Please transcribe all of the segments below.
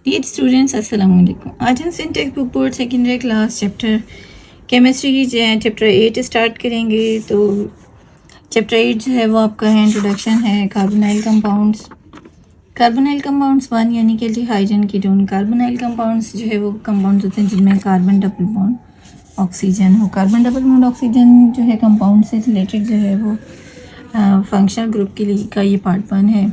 Dear students अस्सलाम वालेकुम। आज हम Syntax book board secondary class chapter chemistry की चैप्टर 8 स्टार्ट करेंगे। तो चैप्टर 8 जो है वो आपका है इंट्रोडक्शन है कार्बोनाइल कंपाउंड्स। कार्बोनाइल कंपाउंड्स 1 यानी कि aldehyde and ketone. Carbonyl compounds जो है वो कंपाउंड्स होते हैं जिनमें कार्बन डबल बॉन्ड ऑक्सीजन हो। कार्बन डबल बॉन्ड ऑक्सीजन जो है कंपाउंड से रिलेटेड जो है वो फंक्शनल ग्रुप के लिए का ये पार्ट 1 है।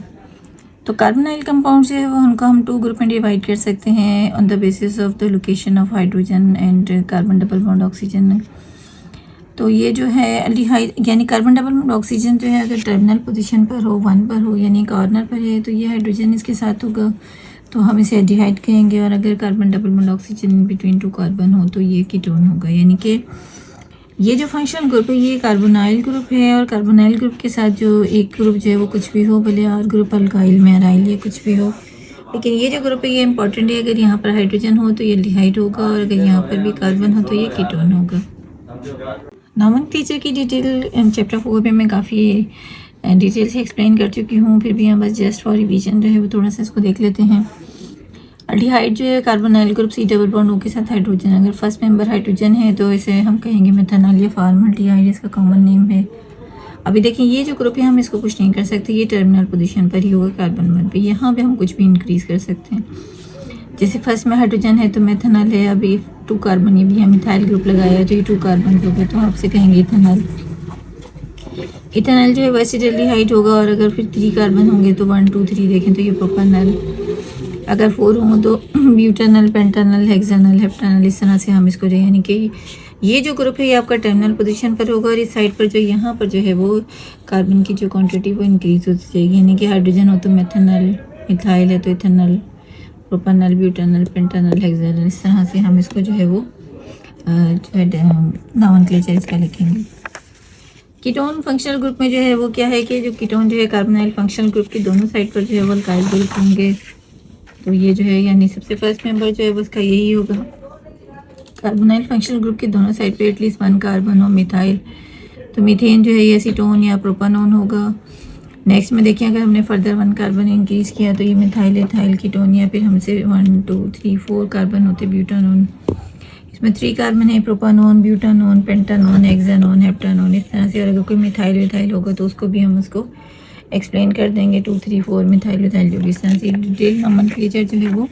तो कार्बोनाइल कंपाउंड जो है वो उनको हम 2 ग्रुप में डिवाइड कर सकते हैं on the basis of the location of hydrogen and carbon double bond oxygen. तो ये जो है एल्डिहाइड यानी कार्बन डबल बॉन्ड ऑक्सीजन जो है अगर टर्मिनल पोजीशन पर हो 1 पर हो यानी कॉर्नर पर है तो ये हाइड्रोजन इसके साथ होगा तो हम इसे एल्डिहाइड कहेंगे। और अगर carbon double bond oxygen between 2 carbon हो तो ये कीटोन होगा। यानी कि ये जो फंक्शनल ग्रुप है ये कार्बोनाइल ग्रुप है और कार्बोनाइल ग्रुप के साथ जो एक ग्रुप जो है वो कुछ भी हो, भले आर ग्रुप अल्काइल में अराइल या कुछ भी हो, लेकिन ये जो ग्रुप है ये इंपॉर्टेंट है। अगर यहाँ पर हाइड्रोजन हो तो ये एल्डिहाइड होगा और अगर यहाँ पर भी कार्बन हो तो ये कीटोन होगा। नोमेनक्लेचर की डिटेल चैप्टर 4 में मैं काफ़ी डिटेल से एक्सप्लेन कर चुकी हूँ, फिर भी यहाँ बस जस्ट फॉर रिवीजन जो है वो थोड़ा सा इसको देख लेते हैं। एल्डिहाइड जो है carbonyl group C double bond O के साथ हाइड्रोजन, अगर फर्स्ट मेंबर हाइड्रोजन है तो इसे हम कहेंगे मेथनॉल या फॉर्मल्डिहाइड, इसका कॉमन नेम है। अभी देखिए ये जो ग्रुप है हम इसको कुछ नहीं कर सकते, ये टर्मिनल पोजीशन पर ही होगा कार्बन 1 पे। यहाँ पे हम कुछ भी इंक्रीज कर सकते हैं। जैसे फर्स्ट में हाइड्रोजन है तो मेथनॉल है, अभी 2 कार्बन ये भी है, मिथाइल ग्रुप लगाया तो ये 2 कार्बन ग्रुप है तो आपसे कहेंगे इथेनॉल। इथेनॉल जो है वैसे एल्डिहाइड होगा और अगर फिर 3 कार्बन होंगे तो 1 2 3 देखें तो ये प्रोपेनॉल। अगर 4 हों तो ब्यूटेनॉल, पेंटेनॉल, हेक्सानॉल, हेप्टेनॉल, इस तरह से हम इसको जो यानी कि ये जो ग्रुप है ये आपका टर्मिनल पोजीशन पर होगा और इस साइड पर जो यहाँ पर जो है वो कार्बन की जो क्वांटिटी वो इंक्रीज होती जाएगी। यानी कि हाइड्रोजन हो तो मेथनॉल, मिथाइल है तो इथेनॉल, प्रोपेनॉल, ब्यूटेनॉल, पेंटेनॉल, हेक्सानॉल, इस तरह से हम इसको जो है वो जो है नोमेनक्लेचर इसका लिखेंगे। कीटोन फंक्शनल ग्रुप में जो है वो क्या है कि जो कीटोन जो है कार्बोनाइल फंक्शनल ग्रुप की दोनों साइड पर जो है वो अल्काइल ग्रुप होंगे। तो ये जो है यानी सबसे फर्स्ट मेंबर जो है वो उसका यही होगा। कार्बोनाइल फंक्शनल ग्रुप के दोनों साइड पे एटलीस्ट 1 कार्बन हो, मिथाइल तो मीथेन जो है ये एसीटोन या प्रोपानोन होगा। नेक्स्ट में देखिए अगर हमने फर्दर 1 कार्बन इंक्रीज किया तो ये मिथाइल, एथाइल, कीटोन या फिर हमसे 1 2 3 4 कार्बन होते ब्यूटानोन। इसमें 3 कार्बन है, प्रोपानोन, ब्यूटानोन, पेंटानोन, हेक्सानोन, हेप्टानोन, इस तरह से। और अगर कोई मिथाइल विथाइल होगा तो उसको भी हम उसको एक्सप्लेन कर देंगे 2 3 4 मिथाइल विथाइल जो भी इस तरह से। डिटेल नोमेनक्लेचर जो है वो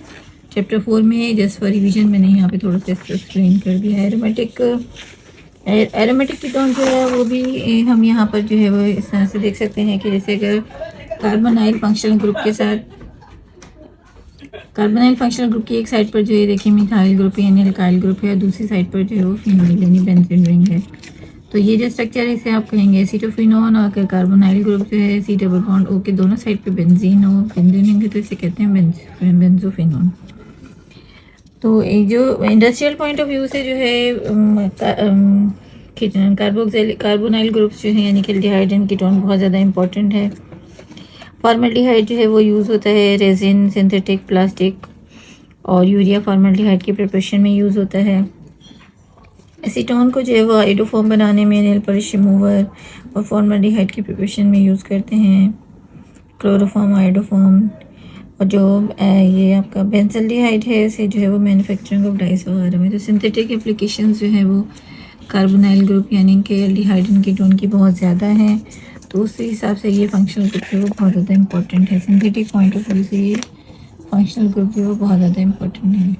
चैप्टर 4 में है, जस्ट फॉर रिवीजन मैंने यहाँ पे थोड़ा सा एक्सप्लेन कर दिया है। एरोमेटिक कीटोन जो है वो भी हम यहाँ पर जो है वो इस तरह से देख सकते हैं कि जैसे अगर कार्बोनाइल फंक्शनल ग्रुप के साथ कार्बोनाइल फंक्शनल ग्रुप की एक साइड पर जो है देखिए मिथाइल ग्रुप यानी अल्काइल ग्रुप है और दूसरी साइड पर जो है वो फिनोल यानी बेंजीन रिंग है। तो ये जो स्ट्रक्चर है इसे आप कहेंगे एसीटोफिनोन। और अगर कार्बोनाइल ग्रुप जो है C डबल बॉन्ड O के दोनों साइड पे बेंजीन हो, बेंजीन रिंग है तो इसे कहते हैं बेंजोफिनोन। तो एक जो इंडस्ट्रियल पॉइंट ऑफ व्यू से जो है कार्बोनाइल ग्रुप्स जो है यानी कि एल्डिहाइड एंड कीटोन बहुत ज़्यादा इंपॉर्टेंट है। फॉर्मल्डिहाइड जो है वो यूज़ होता है रेजिन, सिंथेटिक, प्लास्टिक और यूरिया फॉर्मल्डिहाइड की प्रिपरेशन में यूज़ होता है। एसीटोन को जो है वो आइडोफॉर्म बनाने में, नेल पॉलिश रिमूवर और फॉर्मल्डिहाइड की प्रिपरेशन में यूज़ करते हैं। क्लोरोफॉर्म, आइडोफॉर्म और जो ये आपका बेंजल्डिहाइड है इसे जो है वो मैन्युफैक्चरिंग ऑफ डाइस वगैरह में। तो सिंथेटिक एप्लीकेशंस जो है वो कार्बोनाइल ग्रुप यानी कि एल्डिहाइड एंड कीटोन की बहुत ज़्यादा हैं। तो उस हिसाब से ये फंक्शनल ग्रुप जो है वो बहुत ज़्यादा इंपॉर्टेंट है। सिंथेटिक पॉइंट ऑफ व्यू से ये फंक्शनल ग्रुप जो है वो बहुत ज़्यादा इंपॉर्टेंट है।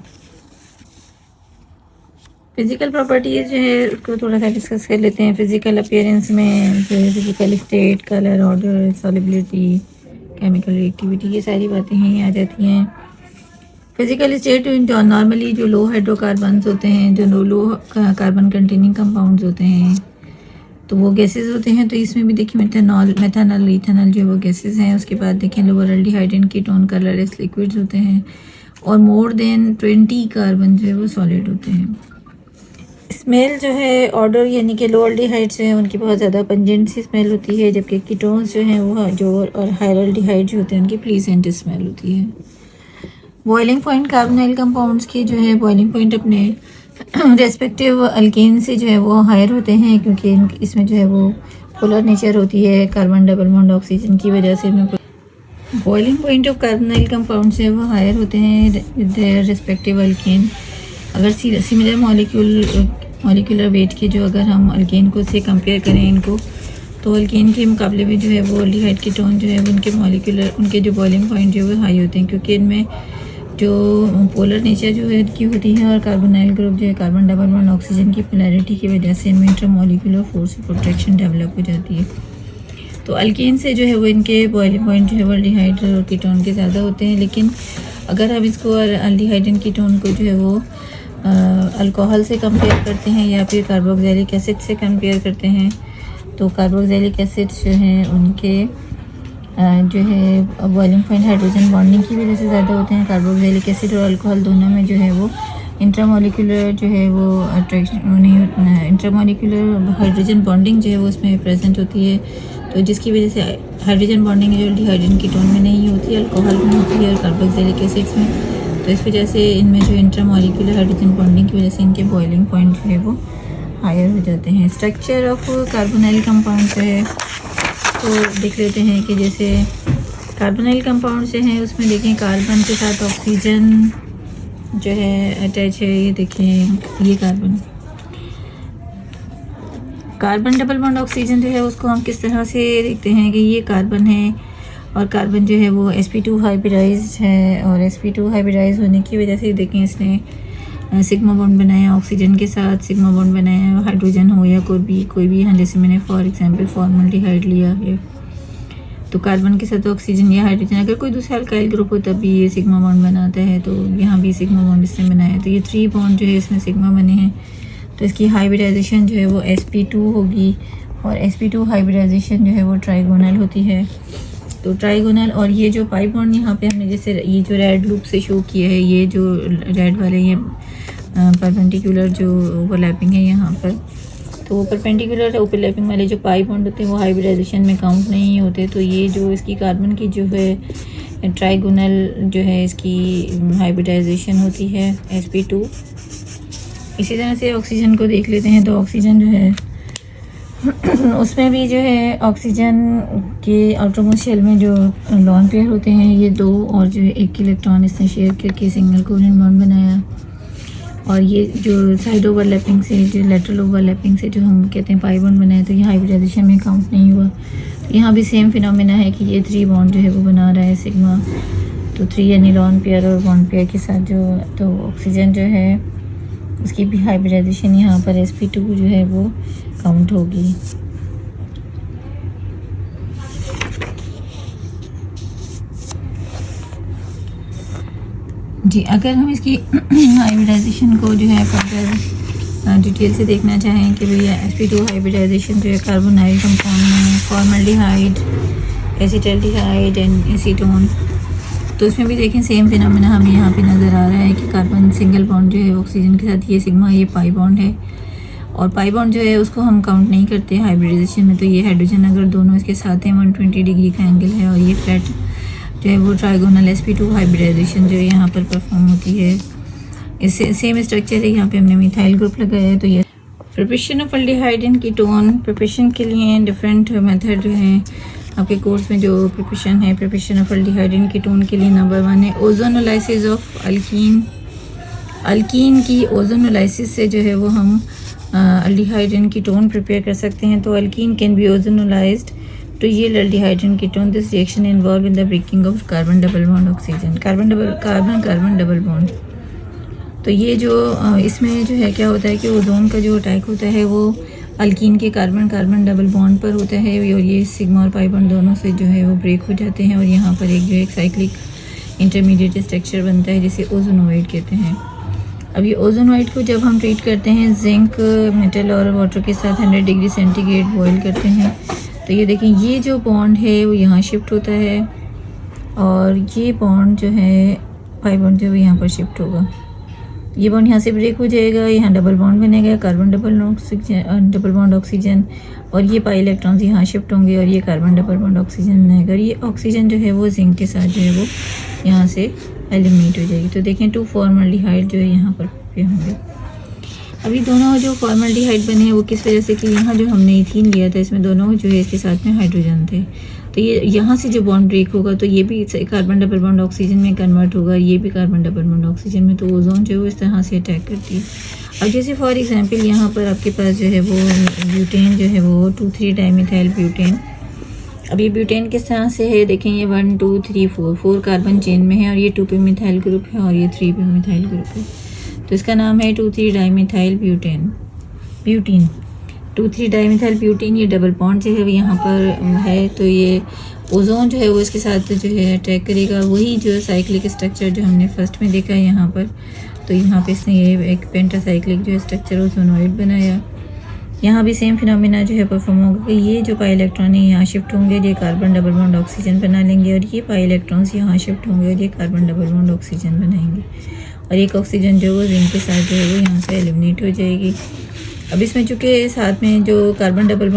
फिजिकल प्रॉपर्टीज़ जो है उसको थोड़ा सा डिस्कस कर लेते हैं। फिजिकल अपीयरेंस में जो है physical state, colour, order, solubility, chemical reactivity, ये सारी बातें यहीं आ जाती हैं। फिजिकल स्टेट नॉर्मली जो लो हाइड्रोकार्बन्स होते हैं, जो लो कार्बन कंटेनिंग कंपाउंड्स होते हैं तो वो गैसेस होते हैं। तो इसमें भी देखिए मेथनॉल, मेथनॉल, इथेनॉल जो है वो गैसेस हैं। उसके बाद देखिए lower aldehyde and ketone colourless liquids होते हैं और मोर देन 20 कार्बन जो है वो सॉलिड होते हैं। स्मेल जो है ऑर्डर यानी कि लो एल्डिहाइड जो है उनकी बहुत ज़्यादा पंजेंट सी स्मेल होती है, जबकि कीटोन्स जो हैं वो जो और हायर एल्डिहाइड जो होते हैं उनकी प्लीजेंट स्मेल होती है। बॉइलिंग पॉइंट कार्बोनाइल कंपाउंड्स की जो है बॉइलिंग पॉइंट अपने रेस्पेक्टिव अल्केन से जो है वो हायर होते हैं, क्योंकि इसमें जो है वो पोलर नेचर होती है कार्बन डबल बॉन्ड ऑक्सीजन की वजह से। Boiling point of carbonyl compound से वो हायर होते हैं विद देयर रिस्पेक्टिव अल्केन। अगर सिमिलर मॉलिक्यूलर वेट के जो अगर हम अल्केन को से कंपेयर करें इनको, तो अल्केन के मुकाबले में जो है वो अल्डिहाइड कीटोन जो है वो उनके जो बॉइलिंग पॉइंट जो है वो हाई होते हैं, क्योंकि इनमें जो पोलर नेचर जो है की होती है और कार्बोनाइल ग्रुप जो है कार्बन डबल बॉन्ड ऑक्सीजन की पोलैरिटी की वजह से इनमें intermolecular force of attraction develop हो जाती है। तो अल्केन से जो है वो इनके बॉइलिंग पॉइंट जो है वो अल्डिहाइड और कीटोन के ज़्यादा होते हैं। लेकिन अगर हम इसको अल्डिहाइड एंड कीटोन को जो है वो अल्कोहल से कंपेयर करते हैं या फिर कार्बोक्सिलिक एसिड से कंपेयर करते हैं, तो कार्बोक्सिलिक एसिड जो हैं उनके जो है बॉइलिंग पॉइंट हाइड्रोजन बॉन्डिंग की वजह से ज़्यादा होते हैं। कार्बोक्सिलिक एसिड और अल्कोहल दोनों में जो है वो इंट्रामोलिकुलर जो है वो अट्रैक्शन नहीं, इंट्रामोलिकुलर हाइड्रोजन बॉन्डिंग जो है वो उसमें प्रेजेंट होती है, तो जिसकी वजह से हाइड्रोजन बॉन्डिंग जो अल्डिहाइड कीटोन में नहीं होती है, अल्कोहल में होती है और कार्बोक्सिलिक एसिड्स में। तो इस वजह से इनमें जो इंट्रामोलिकुलर हाइड्रोजन बॉन्डिंग की वजह से इनके बॉइलिंग पॉइंट जो है वो हायर हो जाते हैं। स्ट्रक्चर ऑफ कार्बोनाइल कंपाउंड जो है तो देख लेते हैं कि जैसे कार्बोनाइल कंपाउंड से हैं उसमें देखें कार्बन के साथ ऑक्सीजन जो है अटैच है। ये देखें ये कार्बन डबल बॉन्ड ऑक्सीजन जो है उसको हम किस तरह से देखते हैं कि ये कार्बन है और कार्बन जो है वो sp2 हाइब्रिडाइज्ड है, और sp2 हाइब्रिडाइज होने की वजह से देखें इसने सिग्मा बॉन्ड बनाया ऑक्सीजन के साथ, सिग्मा बॉन्ड बनाया हाइड्रोजन हो या कोई भी यहाँ जैसे मैंने फॉर एग्जांपल फॉर्मल्डिहाइड लिया है, तो कार्बन के साथ ऑक्सीजन या हाइड्रोजन, अगर कोई दूसरा अल्काइल ग्रुप हो तब भी ये सिग्मा बॉन्ड बनाता है, तो यहाँ भी सिग्मा बॉन्ड इसने बनाया, तो ये 3 बॉन्ड जो है इसमें सिग्मा बने हैं, तो इसकी हाइब्रिडाइजेशन जो है वो sp2 होगी, और sp2 हाइब्रिडाइजेशन जो है वो ट्राइगोनल होती है। तो ट्राइगोनल और ये जो पाई बॉन्ड यहाँ पे हमने जैसे ये जो रेड लूप से शो किया है, ये जो रेड वाले ये परपेंडिकुलर जो ओवरलैपिंग है यहाँ पर, तो परपेंडिकुलर ओवरलैपिंग वाले जो पाई बॉन्ड होते हैं वो हाइब्रिडाइजेशन में काउंट नहीं होते। तो ये जो इसकी कार्बन की जो है ट्राइगोनल जो है इसकी हाइब्रिडाइजेशन होती है sp2। इसी तरह से ऑक्सीजन को देख लेते हैं, तो ऑक्सीजन जो है उसमें भी जो है ऑक्सीजन के आउटरमोस्ट शेल में जो लॉन पेयर होते हैं ये 2 और जो 1 इलेक्ट्रॉन इसने शेयर करके सिंगल कोवेलेंट बॉन्ड बनाया, और ये जो साइड ओवरलैपिंग से जो लेटरल ओवरलैपिंग से जो हम कहते हैं पाई बॉन्ड बनाया, तो ये हाइब्रिडाइजेशन में काउंट नहीं हुआ। तो यहाँ भी सेम फिनोमेना है कि ये 3 बॉन्ड जो है वो बना रहा है सिग्मा, तो 3 यानी लॉन पेयर और बॉन्ड पेयर के साथ जो, तो ऑक्सीजन जो है उसकी भी हाइब्रिडाइजेशन यहाँ पर sp2 जो है वो काउंट होगी। जी अगर हम इसकी हाइब्रिडाइजेशन को जो है फर्दर डिटेल से देखना चाहें कि भैया sp2 हाइब्रिडाइजेशन जो है कार्बोनाइल कंपाउंड में फॉर्मल्डिहाइड, एसिटल्डिहाइड एंड एसीटोन, तो इसमें भी देखें सेम फिनोमेना हमें यहाँ पे नज़र आ रहा है कि कार्बन सिंगल बॉन्ड जो है ऑक्सीजन के साथ ये सिग्मा, ये पाई बॉन्ड है, और पाई बॉन्ड जो है उसको हम काउंट नहीं करते हाइब्रिडाइजेशन में। तो ये हाइड्रोजन अगर दोनों इसके साथ हैं 120 डिग्री का एंगल है, और ये फ्लैट जो है वो ट्राइगोनल sp2 हाइब्रिडाइजेशन जो है यहाँ पर परफॉर्म होती है। इससे सेम स्ट्रक्चर है, यहाँ पे हमने मिथाइल ग्रुप लगाया है। तो ये preparation of aldehyde and ketone, preparation के लिए डिफरेंट मेथड जो हैं आपके कोर्स में, जो प्रिपरेशन है preparation of aldehyde and ketone के लिए नंबर 1 है ओजोनोलाइसिस ऑफ अल्कीन। अल्कीन की ओजोनोलाइसिस से जो है वो हम अल्डिहाइड एंड कीटोन प्रिपेयर कर सकते हैं। तो alkene can be ozonolysed to yield aldehyde and ketone. This reaction involve in the breaking of carbon double bond oxygen, carbon double bond. तो ये जो इसमें जो है क्या होता है कि ओजोन का जो अटैक होता है वो अल्कीन के कार्बन डबल बॉन्ड पर होता है, और ये सिग्मा और पाई बॉन्ड दोनों से जो है वो ब्रेक हो जाते हैं, और यहाँ पर एक साइक्लिक इंटरमीडिएट स्ट्रक्चर बनता है जिसे ओजोनोइड कहते हैं। अब ये ओजोनोइड को जब हम ट्रीट करते हैं जिंक मेटल और वाटर के साथ 100 डिग्री सेंटीग्रेड बॉयल करते हैं, तो ये देखें ये जो बॉन्ड है वो यहाँ शिफ्ट होता है, और ये बॉन्ड जो है पाई बॉन्ड जो है यहाँ पर शिफ्ट होगा। ये बॉन्ड यहाँ से ब्रेक हो जाएगा, यहाँ डबल बॉन्ड बनेगा कार्बन डबल बॉन्ड ऑक्सीजन, और ये पाई इलेक्ट्रॉन्स यहाँ शिफ्ट होंगे, और ये कार्बन डबल बॉन्ड ऑक्सीजन बनेगा, और ये ऑक्सीजन जो है वो जिंक के साथ जो है वो यहाँ से एलिमिनेट हो जाएगी। तो देखें 2 फॉर्मल्डिहाइड जो है यहाँ पर होंगे। अभी दोनों जो फॉर्मल्डिहाइड बने हैं वो किस वजह से कि यहाँ जो हमने इथीन लिया था इसमें दोनों जो है इसके साथ में हाइड्रोजन थे, तो ये यहाँ से जो बॉन्ड ब्रेक होगा तो ये भी कार्बन डबल बॉन्ड ऑक्सीजन में कन्वर्ट होगा, ये भी कार्बन डबल बॉन्ड ऑक्सीजन में, तो ओजोन जो है वो इस तरह से अटैक करती है। अब जैसे फॉर एग्जांपल यहाँ पर आपके पास जो है वो ब्यूटेन जो है वो 2,3 डाइमिथाइल ब्यूटेन। अब ये ब्यूटेन किस तरह से है, देखें ये 1 2 3 4 कार्बन चेन में है और ये 2 पे मिथाइल ग्रुप है और ये 3 पे मिथाइल ग्रुप है, तो इसका नाम है 2,3 डाइमिथाइल ब्यूटेन। 2,3 डाइमिथाइल ब्यूटेन, ये डबल बॉन्ड जो है वो यहाँ पर है, तो ये ओजोन जो है वो इसके साथ जो है अटैक करेगा। वही जो साइक्लिक स्ट्रक्चर जो हमने फर्स्ट में देखा है यहाँ पर, तो यहाँ पे इसने ये एक पेंटासाइक्लिक जो स्ट्रक्चर ओजोनॉइड बनाया। यहाँ भी सेम फिनोमेना जो है परफॉर्म होगा कि ये जो पाई इलेक्ट्रॉन है यहाँ शिफ्ट होंगे, ये कार्बन डबल बॉन्ड ऑक्सीजन बना लेंगे, और ये पाई इलेक्ट्रॉन्स यहाँ शिफ्ट होंगे और ये कार्बन डबल बॉन्ड ऑक्सीजन बनाएंगे, और एक ऑक्सीजन जो है जिंक के साथ जो है वो यहाँ से एलिमिनेट हो जाएगी। अब इसमें चूँकि साथ में जो कार्बन डबल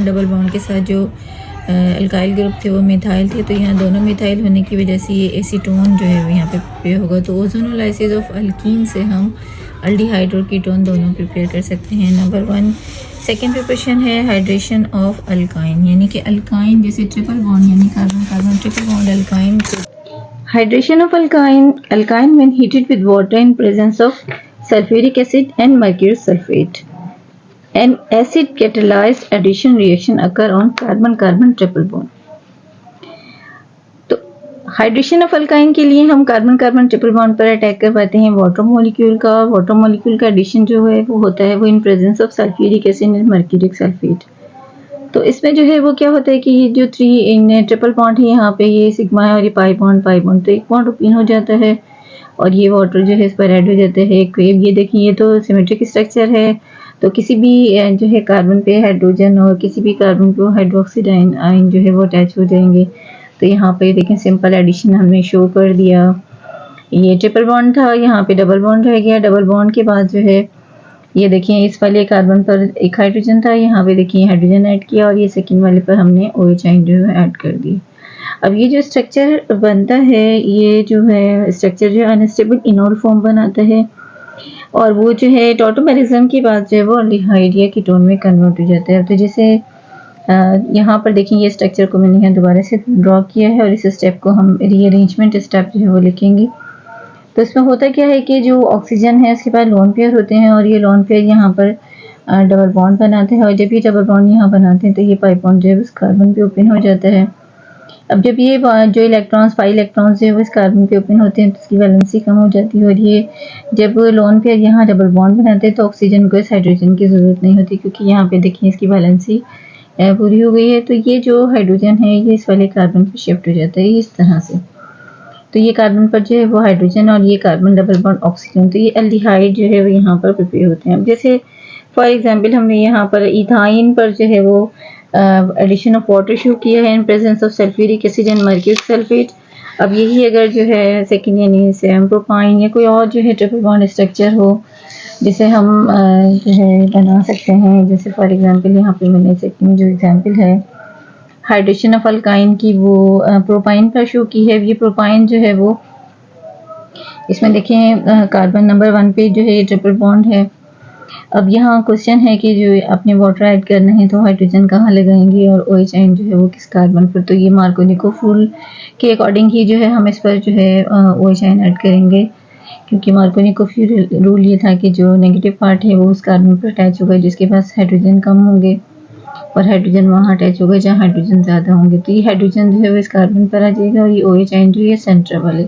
डबल बॉन्ड के साथ जो अल्काइल ग्रुप थे वो मिथाइल थे, तो यहाँ दोनों मिथाइल होने की वजह से ये एसीटोन जो है वो यहाँ पे होगा। तो ओजोनोलाइसिस ऑफ अल्कीन से हम अल्डिहाइड और कीटोन दोनों प्रिपेयर कर सकते हैं। नंबर 1 सेकेंड प्रिपरेशन है हाइड्रेशन ऑफ अल्काइन, यानी कि अल्काइन जैसे ट्रिपल बॉन्ड यानी carbon carbon triple bond alkyne. Hydration of alkyne when heated with water in presence of sulfuric acid and mercurous sulfate. An acid catalyzed addition reaction occur on carbon-carbon triple bond. तो hydration of alkyne के लिए हम carbon carbon triple bond पर attack कर पाते हैं water molecule का। Water molecule का एडिशन जो है वो होता है वो इन presence of sulphuric acid and mercuric sulphate. तो इसमें जो है वो क्या होता है कि ये जो 3 इन ट्रिपल बॉन्ड है यहाँ पे ये सिग्मा है और ये पाई बॉन्ड तो एक बॉन्ड ओपन हो जाता है और ये वाटर जो है इस पर ऐड हो जाता है। ये देखिए ये तो सिमेट्रिक स्ट्रक्चर है, तो किसी भी जो है कार्बन पे हाइड्रोजन और किसी भी कार्बन पे हाइड्रोक्साइड आयन जो है वो अटैच हो जाएंगे। तो यहाँ पे देखें सिंपल एडिशन हमने शो कर दिया। ये ट्रिपल बॉन्ड था, यहाँ पे डबल बॉन्ड रह गया। डबल बॉन्ड के बाद जो है ये देखिए इस वाले कार्बन पर एक हाइड्रोजन था, यहाँ पे देखिए हाइड्रोजन ऐड किया और ये सेकेंड वाले पर हमने OH आयन जो है ऐड कर दी। अब ये जो स्ट्रक्चर बनता है ये जो है स्ट्रक्चर जो है अनस्टेबल इनोल फॉर्म बनाता है और वो जो है टॉटोमेरिज्म के बाद जो है वो अल्डिहाइड या कीटोन में कन्वर्ट हो जाता है। तो जैसे यहाँ पर देखिए ये स्ट्रक्चर को मैंने यहाँ दोबारा से ड्रॉ किया है और इस स्टेप को हम रीअरेंजमेंट स्टेप जो है वो लिखेंगे। तो इसमें होता क्या है कि जो ऑक्सीजन है उसके बाद लोन पेयर होते हैं और ये लोन पेयर यहाँ पर डबल बॉन्ड बनाते हैं और जब ये डबल बॉन्ड यहाँ बनाते हैं तो ये पाई बॉन्ड जो है उस कार्बन पे ओपन हो जाता है। अब जब ये जो इलेक्ट्रॉन्स पाई इलेक्ट्रॉन्स जो है वो इस कार्बन पे ओपन होते हैं तो उसकी वैलेंसी कम हो जाती है और ये जब लोन पेयर यहाँ डबल बॉन्ड बनाते हैं तो ऑक्सीजन को इस हाइड्रोजन की ज़रूरत नहीं होती क्योंकि यहाँ पे देखिए इसकी वैलेंसी पूरी हो गई है। तो ये जो हाइड्रोजन है ये इस वाले कार्बन पे शिफ्ट हो जाता है इस तरह से। तो ये कार्बन पर जो है वो हाइड्रोजन और ये कार्बन डबल बॉन्ड ऑक्सीजन, तो ये एल्डिहाइड जो है वो यहाँ पर प्रिपेयर होते हैं। अब जैसे फॉर एग्जांपल हमने यहाँ पर इथाइन पर जो है वो एडिशन ऑफ वाटर शो किया है इन presence of sulphuric acid and mercuric sulphate. अब यही अगर जो है सेकेंड यानी सेम प्रोपाइन या कोई और जो है ट्रिपल बॉन्ड स्ट्रक्चर हो जिसे हम जो है बना सकते हैं, जैसे फॉर एग्जांपल यहाँ पे मैंने सेकेंड जो एग्जांपल है हाइड्रेशन ऑफ अल्काइन की वो प्रोपाइन पर शो की है। ये प्रोपाइन जो है वो इसमें देखें कार्बन नंबर 1 पे जो है ये ट्रिपल बॉन्ड है। अब यहाँ क्वेश्चन है कि जो अपने वाटर ऐड करना है तो हाइड्रोजन कहाँ लगाएंगे और OH आयन जो है वो किस कार्बन पर। तो ये मार्कोनिकोव रूल के अकॉर्डिंग ही जो है हम इस पर जो है OH आयन ऐड करेंगे क्योंकि मार्कोनिकोव रूल ये था कि जो नेगेटिव पार्ट है वो उस कार्बन पर अटैच होगा जिसके पास हाइड्रोजन कम होंगे और हाइड्रोजन वहाँ अटैच होगा जहाँ हाइड्रोजन ज़्यादा होंगे। तो ये हाइड्रोजन जो है वो इस कार्बन पर आ जाएगा और ये OH आयन जो है सेंटर वाले।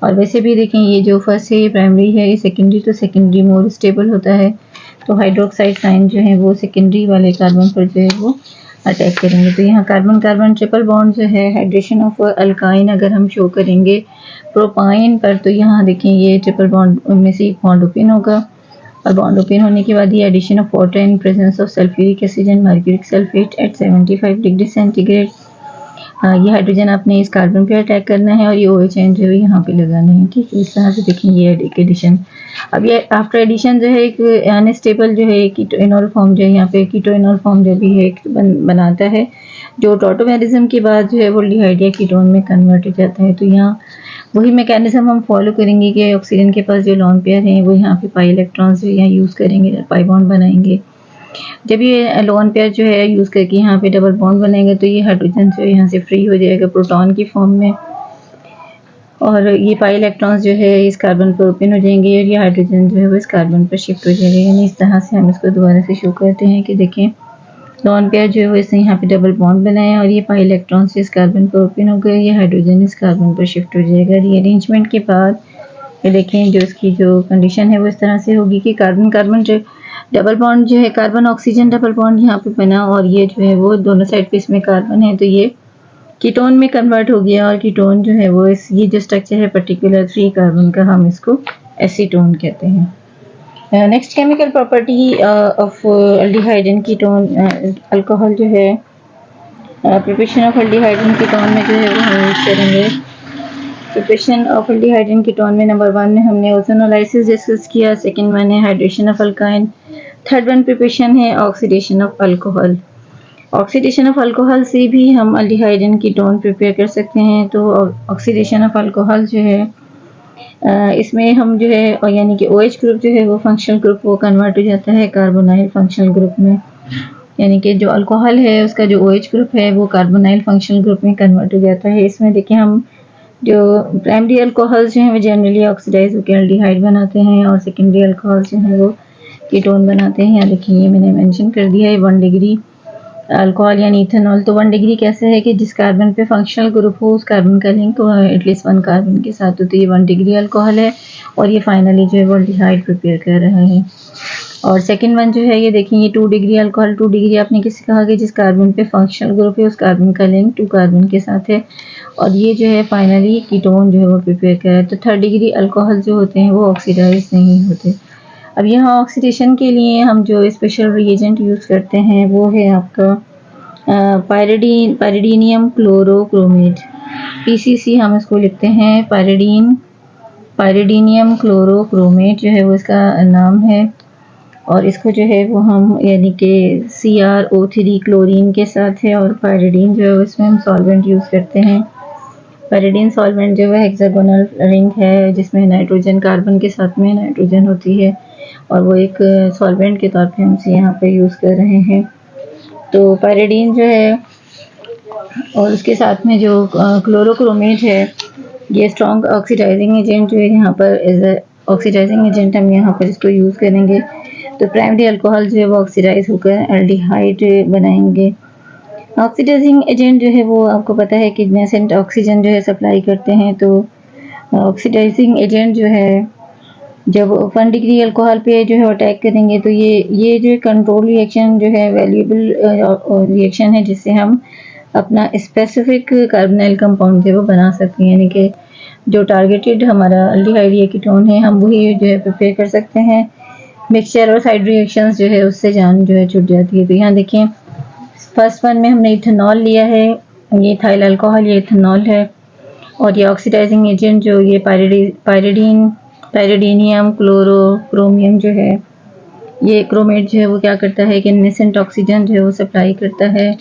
और वैसे भी देखें ये जो फर्स्ट है ये प्राइमरी है, ये सेकेंडरी, तो सेकेंडरी मोर स्टेबल होता है। तो हाइड्रोक्साइड आयन जो है वो सेकेंडरी वाले कार्बन पर जो है वो अटैक करेंगे। तो यहाँ कार्बन कार्बन ट्रिपल बॉन्ड जो है हाइड्रेशन ऑफ अल्काइन अगर हम शो करेंगे प्रोपाइन पर तो यहाँ देखें ये ट्रिपल बॉन्ड में से एक बॉन्ड ओपन होगा और बॉन्ड ओपन होने के बाद ये addition of water in presence of sulphuric acid and mercuric sulphate at 75 degree centigrade. ये हाइड्रोजन आपने इस कार्बन पे अटैक करना है और ये OH आयन जो है यहाँ पे लगाने हैं। ठीक है, इस तरह से देखें ये एडिशन। अब ये आफ्टर एडिशन जो है एक अनस्टेबल जो है कीटोइनॉल फॉर्म जो है यहाँ पे कीटोइनॉल फॉर्म जो भी है बनाता है जो टॉटोमेरिज्म के बाद जो है वो एल्डिहाइड या कीटोन में कन्वर्ट हो जाता है। तो यहाँ वही मैकेनिज्म हम फॉलो करेंगे कि ऑक्सीजन के पास जो लोन पेयर हैं वो यहाँ पे पाई इलेक्ट्रॉन्स जो यहाँ यूज़ करेंगे, पाई बॉन्ड बनाएंगे जब ये लोन पेयर जो है यूज़ करके यहाँ पे डबल बॉन्ड बनेंगे तो ये हाइड्रोजन जो है यहाँ से फ्री हो जाएगा प्रोटॉन की फॉर्म में, और ये पाई इलेक्ट्रॉन्स जो है इस कार्बन पर ओपन हो जाएंगे और ये हाइड्रोजन जो है वो इस कार्बन पर शिफ्ट हो जाएगा। यानी इस तरह से हम इसको दोबारा से शो करते हैं कि देखें लोन पेयर जो है वो इसने यहाँ पे डबल बॉन्ड बनाया और ये पाई इलेक्ट्रॉन्स इस कार्बन पर ओपन हो गए, ये हाइड्रोजन इस कार्बन पर शिफ्ट हो जाएगा। रीअरेंजमेंट के बाद ये देखें जो इसकी जो कंडीशन है वो इस तरह से होगी कि कार्बन कार्बन जो डबल बॉन्ड जो है कार्बन ऑक्सीजन डबल बॉन्ड यहाँ पे बना और ये जो है वो दोनों साइड पे इसमें कार्बन है तो ये कीटोन में कन्वर्ट हो गया और कीटोन जो है वो ये जो स्ट्रक्चर है पर्टिकुलर 3 कार्बन का हम इसको एसीटोन कहते हैं। Next chemical property of aldehyde and ketone alcohol जो है preparation of aldehyde and ketone में जो है वो हम यूज करेंगे। Preparation of aldehyde and ketone में नंबर 1 में हमने ओजोनोलाइसिस डिस्कस किया, सेकंड वन है hydration of alkyne, third one preparation है oxidation of alcohol. Oxidation of alcohol से भी हम एल्डिहाइड एंड कीटोन प्रिपेयर कर सकते हैं। तो ऑक्सीडेशन ऑफ अल्कोहल जो है इसमें हम जो है यानी कि OH ग्रुप जो है वो फंक्शनल ग्रुप वो कन्वर्ट हो जाता है कार्बोनाइल फंक्शनल ग्रुप में, यानी कि जो अल्कोहल है उसका जो OH ग्रुप है वो कार्बोनाइल फंक्शनल ग्रुप में कन्वर्ट हो जाता है। इसमें देखिए हम जो प्राइमरी अल्कोहल्स जो हैं वो जनरली ऑक्सीडाइज होकर एल्डिहाइड बनाते हैं और सेकेंडरी अल्कोहल्स जो हैं वो कीटोन बनाते हैं। यहाँ देखिए ये मैंने मेंशन कर दिया है 1 डिग्री अल्कोहल यानी इथेनॉल। तो 1 डिग्री कैसे है कि जिस कार्बन पे फंक्शनल ग्रुप हो उस कार्बन का लिंक एटलीस्ट 1 कार्बन के साथ हो, तो ये 1 डिग्री अल्कोहल है और ये फाइनली जो है वो एल्डिहाइड प्रिपेयर कर रहा है। और सेकंड वन जो है ये देखिए ये 2 डिग्री अल्कोहल, 2 डिग्री आपने किसी कहा कि जिस कार्बन पे फंक्शनल ग्रुप है उस कार्बन का लिंक 2 कार्बन के साथ है और ये जो है फाइनली कीटोन जो है वो प्रिपेयर कर रहा है। तो 3rd डिग्री अल्कोहल जो होते हैं वो ऑक्सीडाइज नहीं होते। अब यहाँ ऑक्सीडेशन के लिए हम जो स्पेशल रिएजेंट यूज़ करते हैं वो है आपका पायरिडीनियम क्लोरोक्रोमेट, PCC हम इसको लिखते हैं। पायरिडीनियम क्लोरोक्रोमेट जो है वो इसका नाम है और इसको जो है वो हम यानी कि CrO3 क्लोरीन के साथ है और पायरिडीन जो है इसमें हम सॉल्वेंट यूज़ करते हैं। पायरिडीन सॉल्वेंट जो है हेक्सागोनल रिंग है जिसमें नाइट्रोजन कार्बन के साथ में नाइट्रोजन होती है और वो एक सॉल्वेंट के तौर पे हम इसे यहाँ पे यूज़ कर रहे हैं। तो पायरिडीन जो है और उसके साथ में जो क्लोरोक्रोमेट है ये स्ट्रॉन्ग ऑक्सीडाइजिंग एजेंट जो है यहाँ पर एज ए ऑक्सीडाइजिंग एजेंट हम यहाँ पर इसको यूज़ करेंगे। तो प्राइमरी अल्कोहल जो है वो ऑक्सीडाइज होकर एल्डिहाइड बनाएंगे। ऑक्सीडाइजिंग एजेंट जो है वो आपको पता है कि नेसेंट ऑक्सीजन जो है सप्लाई करते हैं। तो ऑक्सीडाइजिंग एजेंट जो है जब 1 डिग्री अल्कोहल पे जो है अटैक करेंगे तो ये जो कंट्रोल रिएक्शन जो है वैल्यूएबल रिएक्शन है जिससे हम अपना स्पेसिफिक कार्बोनाइल कंपाउंड जो है वो बना सकते हैं, यानी कि जो टारगेटेड हमारा एल्डिहाइड या कीटोन है हम वही जो है प्रिपेयर कर सकते हैं। मिक्सचर और साइड रिएक्शंस जो है उससे जान जो है छूट जाती है। तो यहाँ देखें फर्स्ट वन में हमने इथेनॉल लिया है, ये इथाइल अल्कोहल ये इथेनॉल है और ये ऑक्सीडाइजिंग एजेंट जो ये पायरिडीनियम क्लोरोक्रोमियम जो है ये क्रोमेट जो है वो क्या करता है कि नेसेंट ऑक्सीजन जो है वो सप्लाई करता है।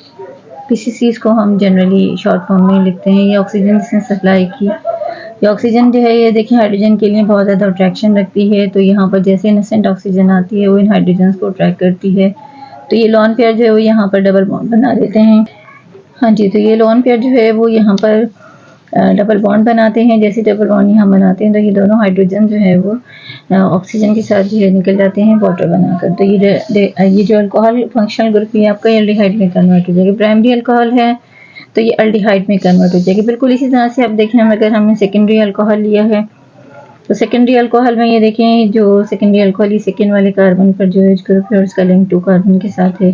PCCs को हम जनरली शॉर्ट फॉर्म में लिखते हैं। ये ऑक्सीजन जिसने सप्लाई की, ये ऑक्सीजन जो है ये देखिए हाइड्रोजन के लिए बहुत ज़्यादा अट्रैक्शन रखती है। तो यहाँ पर जैसे नेसेंट ऑक्सीजन आती है वो इन हाइड्रोजन को अट्रैक्ट करती है। तो ये लोन पेयर जो है वो यहाँ पर डबल बॉन्ड बना देते हैं। हाँ जी, तो ये लोन पेयर जो है वो यहाँ पर डबल बॉन्ड बनाते हैं। जैसे डबल बॉन्ड यहाँ बनाते हैं तो ये दोनों हाइड्रोजन जो है वो ऑक्सीजन के साथ जो है निकल जाते हैं वाटर बनाकर। तो ये जो अल्कोहल फंक्शनल ग्रुप है आपका एल्डिहाइड में कन्वर्ट हो जाएगी। प्राइमरी अल्कोहल है तो ये एल्डिहाइड में कन्वर्ट हो जाएगी। बिल्कुल इसी तरह से आप देखें अगर हमने सेकेंडरी अल्कोहल लिया है तो सेकेंडरी अल्कोहल में ये देखें जो सेकेंडरी अल्कोहल ये सेकेंड वाले कार्बन पर जो एच ग्रुप है और उसका लिंक 2 कार्बन के साथ है।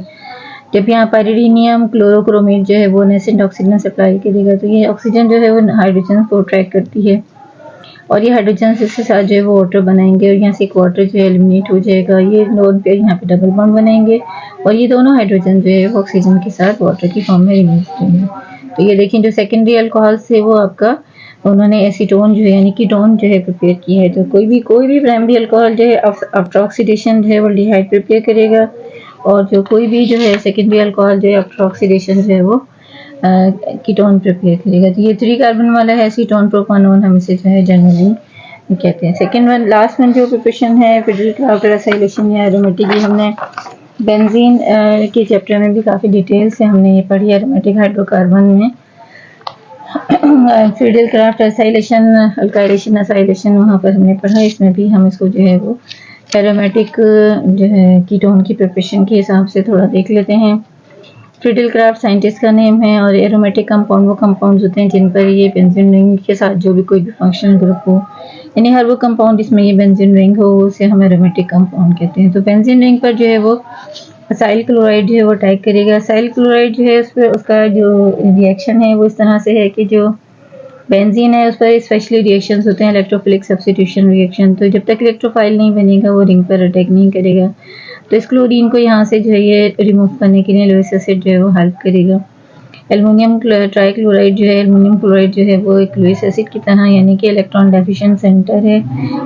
जब यहाँ पायरिडीनियम क्लोरोक्रोमेट जो है वो नेसेंट ऑक्सीजन सप्लाई करेगा तो ये ऑक्सीजन जो है वो हाइड्रोजन को अट्रैक्ट करती है और ये हाइड्रोजन इसके साथ जो है वो वाटर बनाएंगे और यहाँ से एक वाटर जो है एलिमिनेट हो जाएगा। ये लोन पेयर यहाँ पे डबल बॉन्ड बनाएंगे और ये दोनों हाइड्रोजन जो है वो ऑक्सीजन के साथ वाटर की फॉर्म में रिमूव करेंगे। तो ये देखें जो सेकेंडरी अल्कोहल से वो आपका उन्होंने एसीटोन जो है यानी कीटोन जो है प्रिपेयर किया है। तो कोई भी प्राइमरी अल्कोहल जो है आफ्टर ऑक्सीडेशन जो है वो एल्डिहाइड प्रिपेयर करेगा और जो कोई भी जो है सेकेंडरी अल्कोहल जो है आफ्टर ऑक्सीडेशन जो है वो कीटोन प्रिपेयर करेगा। तो ये 3 कार्बन वाला है एसीटोन प्रोपानोन, हम इसे जो है जनरली कहते हैं। सेकेंड वन लास्ट वन जो प्रिपरेशन है फेडरल क्राफ्ट एसाइलेशन या एरोमेटिक, ये हमने बेंजीन के चैप्टर में भी काफ़ी डिटेल से हमने ये पढ़ी एरोमेटिक हाइड्रोकार्बन में। Friedel Crafts acylation, alkylation, acylation वहाँ पर हमने पढ़ा। इसमें भी हम इसको जो है वो एरोमेटिक जो है कीटोन की प्रिपरेशन के हिसाब से थोड़ा देख लेते हैं। फ्रीडल क्राफ्ट साइंटिस्ट का नेम है और एरोमेटिक कंपाउंड वो कंपाउंड्स होते हैं जिन पर ये बेंजीन रिंग के साथ जो भी कोई भी फंक्शनल ग्रुप हो, यानी हर वो कंपाउंड जिसमें ये बेंजीन रिंग हो उसे हम एरोमेटिक कंपाउंड कहते हैं। तो बेंजीन रिंग पर जो है वो असाइल क्लोराइड जो है वो अटैक करेगा। असाइल क्लोराइड जो है उस पर उसका जो रिएक्शन है वो इस तरह से है कि जो बेंजीन है उस पर स्पेशली रिएक्शंस होते हैं, इलेक्ट्रोफिलिक सब्स्टिट्यूशन रिएक्शन। तो जब तक इलेक्ट्रोफाइल नहीं बनेगा वो रिंग पर अटैक नहीं करेगा। तो इस क्लोरीन को यहाँ से जो है ये रिमूव करने के लिए लुईस एसिड जो है वो हेल्प करेगा। एल्युमिनियम ट्राइक्लोराइड जो है, एल्युमिनियम क्लोराइड जो है वो एक लुईस एसिड की तरह यानी कि इलेक्ट्रॉन डेफिशिएंट सेंटर है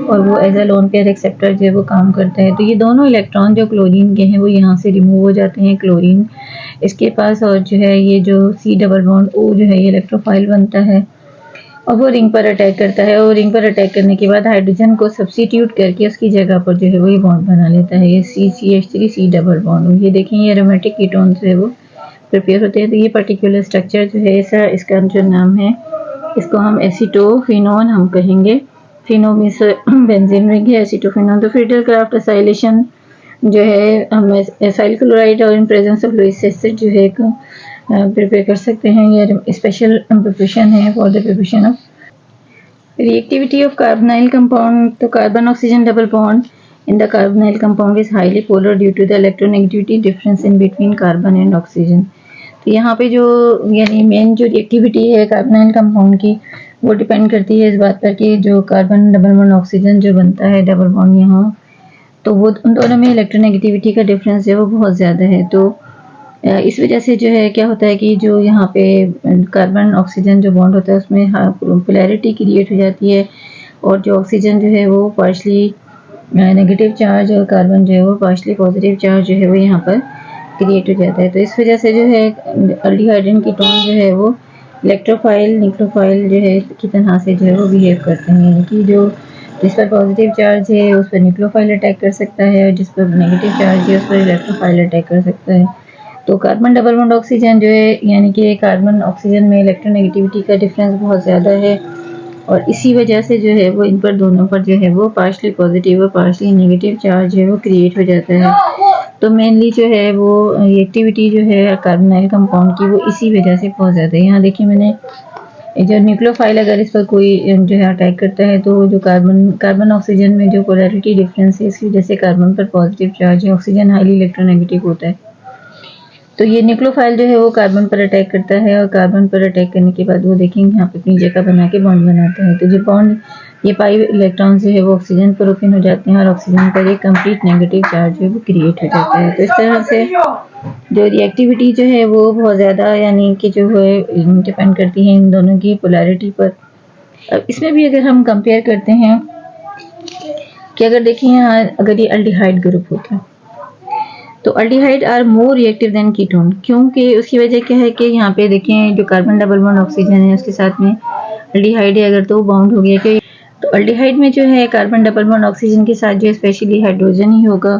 और वो as a lone pair acceptor जो है वो काम करता है। तो ये दोनों इलेक्ट्रॉन जो क्लोरीन के हैं वो यहाँ से रिमूव हो जाते हैं, क्लोरीन इसके पास, और जो है ये जो C डबल बॉन्ड O जो है ये इलेक्ट्रोफाइल बनता है और वो रिंग पर अटैक करता है। और रिंग पर अटैक करने के बाद हाइड्रोजन को सब्स्टिट्यूट करके उसकी जगह पर जो है वो ये बॉन्ड बना लेता है, ये CCH3 C डबल बॉन्ड। ये देखें ये एरोमेटिक कीटोन जो है वो प्रिपेयर होते हैं। तो ये पर्टिकुलर स्ट्रक्चर जो है ऐसा, इसका जो नाम है इसको हम एसीटोफिनोन हम कहेंगे। फिनो मीन्स बेंजीन रिंग है, एसीटोफिनोन। तो फ्रीडल क्राफ्ट एसाइलेशन जो है हम एसाइल क्लोराइड और in presence of Lewis acid जो है प्रिपेयर कर सकते हैं। ये स्पेशल प्रिपरेशन है for the preparation of reactivity of carbonyl compound. तो carbon oxygen double bond in the carbonyl compound is highly polar due to the electronegativity difference in between carbon and oxygen। तो यहाँ पे जो यानी main जो reactivity है carbonyl compound की वो डिपेंड करती है इस बात पर कि जो कार्बन डबल बॉन्ड ऑक्सीजन जो बनता है डबल बॉन्ड यहाँ, तो वो उन दोनों में इलेक्ट्रोनेगेटिविटी का डिफरेंस है वो बहुत ज़्यादा है। तो इस वजह से जो है क्या होता है कि जो यहाँ पे कार्बन ऑक्सीजन जो बॉन्ड होता है उसमें पोलैरिटी क्रिएट हो जाती है और जो ऑक्सीजन जो है वो पार्शली नेगेटिव चार्ज और कार्बन जो है वो पार्शली पॉजिटिव चार्ज जो है वो यहाँ पर क्रिएट हो जाता है। तो इस वजह से जो है अल्डिहाइड कीटोन जो है वो इलेक्ट्रोफाइल न्यूक्लियोफाइल जो है की तरह से जो है वो बिहेव करते हैं, यानी कि जो जिस पर पॉजिटिव चार्ज है उस पर न्यूक्लियोफाइल अटैक कर सकता है और जिस पर नेगेटिव चार्ज है उस पर इलेक्ट्रोफाइल अटैक कर सकता है। तो कार्बन डबल बॉन्ड ऑक्सीजन जो है यानी कि कार्बन ऑक्सीजन में इलेक्ट्रोनेगेटिविटी का डिफरेंस बहुत ज़्यादा है और इसी वजह से जो है वो इन पर दोनों पर जो है वो पार्शली पॉजिटिव और पार्शली नेगेटिव चार्ज जो है वो क्रिएट हो जाता है। तो मेनली जो है वो एक्टिविटी जो है कार्बोनाइल कंपाउंड की वो इसी वजह से बहुत ज़्यादा है। यहाँ देखिए मैंने जो न्यूक्लियोफाइल अगर इस पर कोई जो है अटैक करता है तो जो कार्बन ऑक्सीजन में जो पोलैरिटी डिफरेंस है इसकी वजह से कार्बन पर पॉजिटिव चार्ज है, ऑक्सीजन हाईली इलेक्ट्रोनेगेटिव होता है। तो ये न्यूक्लियोफाइल जो है वो कार्बन पर अटैक करता है और कार्बन पर अटैक करने के बाद वो देखेंगे यहाँ पे अपनी जगह बना के बॉन्ड बनाता है। तो जो बॉन्ड ये पाई इलेक्ट्रॉन जो है वो ऑक्सीजन पर ओपन हो जाते हैं और ऑक्सीजन पर एक कंप्लीट नेगेटिव चार्ज जो है वो क्रिएट हो जाता है। तो इस तरह से जो रिएक्टिविटी जो है वो बहुत ज़्यादा यानी कि जो है डिपेंड करती है इन दोनों की पोलैरिटी पर। अब इसमें भी अगर हम कंपेयर करते हैं कि अगर देखें यहाँ अगर ये अल्डिहाइड ग्रुप होता है तो aldehyde are more reactive than ketone, क्योंकि उसकी वजह क्या है कि यहाँ पे देखें जो कार्बन डबल बॉन्ड ऑक्सीजन है उसके साथ में अल्डिहाइड है अगर तो वो बाउंड हो गया कि तो अल्डिहाइड में जो है कार्बन डबल बॉन्ड ऑक्सीजन के साथ जो स्पेशली हाइड्रोजन ही होगा।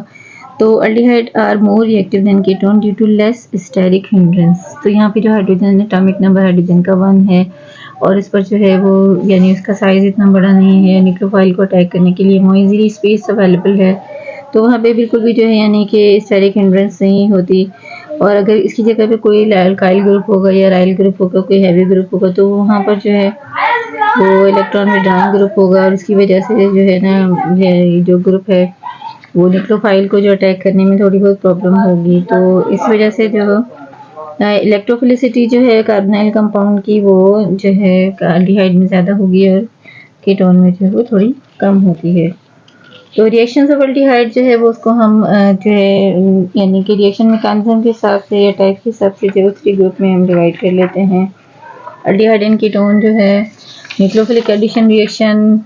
तो aldehyde are more reactive than ketone due to less steric hindrance. तो यहाँ पे जो हाइड्रोजन एटॉमिक नंबर हाइड्रोजन का 1 है और इस पर जो है वो यानी उसका साइज इतना बड़ा नहीं है, न्यूक्लियोफाइल को अटैक करने के लिए मोर इजीली स्पेस अवेलेबल है। तो वहाँ पे बिल्कुल भी जो है यानी कि स्टेरिक हिंड्रेंस नहीं होती। और अगर इसकी जगह पे कोई अल्काइल ग्रुप होगा या राइल ग्रुप होगा, कोई हैवी ग्रुप होगा तो वहाँ पर जो है वो इलेक्ट्रॉन विड्रॉइंग ग्रुप होगा और उसकी वजह से जो है ना जो ग्रुप है वो न्यूक्लियोफाइल को जो अटैक करने में थोड़ी बहुत प्रॉब्लम होगी। तो इस वजह से जो इलेक्ट्रोफिलिसिटी जो है कार्बोनाइल कंपाउंड की वो जो है अल्डिहाइड में ज़्यादा होगी और कीटोन में जो है वो थोड़ी कम होती है। तो रिएक्शंस ऑफ अल्डिहाइड जो है वो उसको हम जो है यानी कि रिएक्शन मैकेनिज्म के हिसाब से या टाइप के हिसाब से जो 3 ग्रुप में हम डिवाइड कर लेते हैं। अल्डिहाइड एंड कीटोन जो है nucleophilic addition reaction,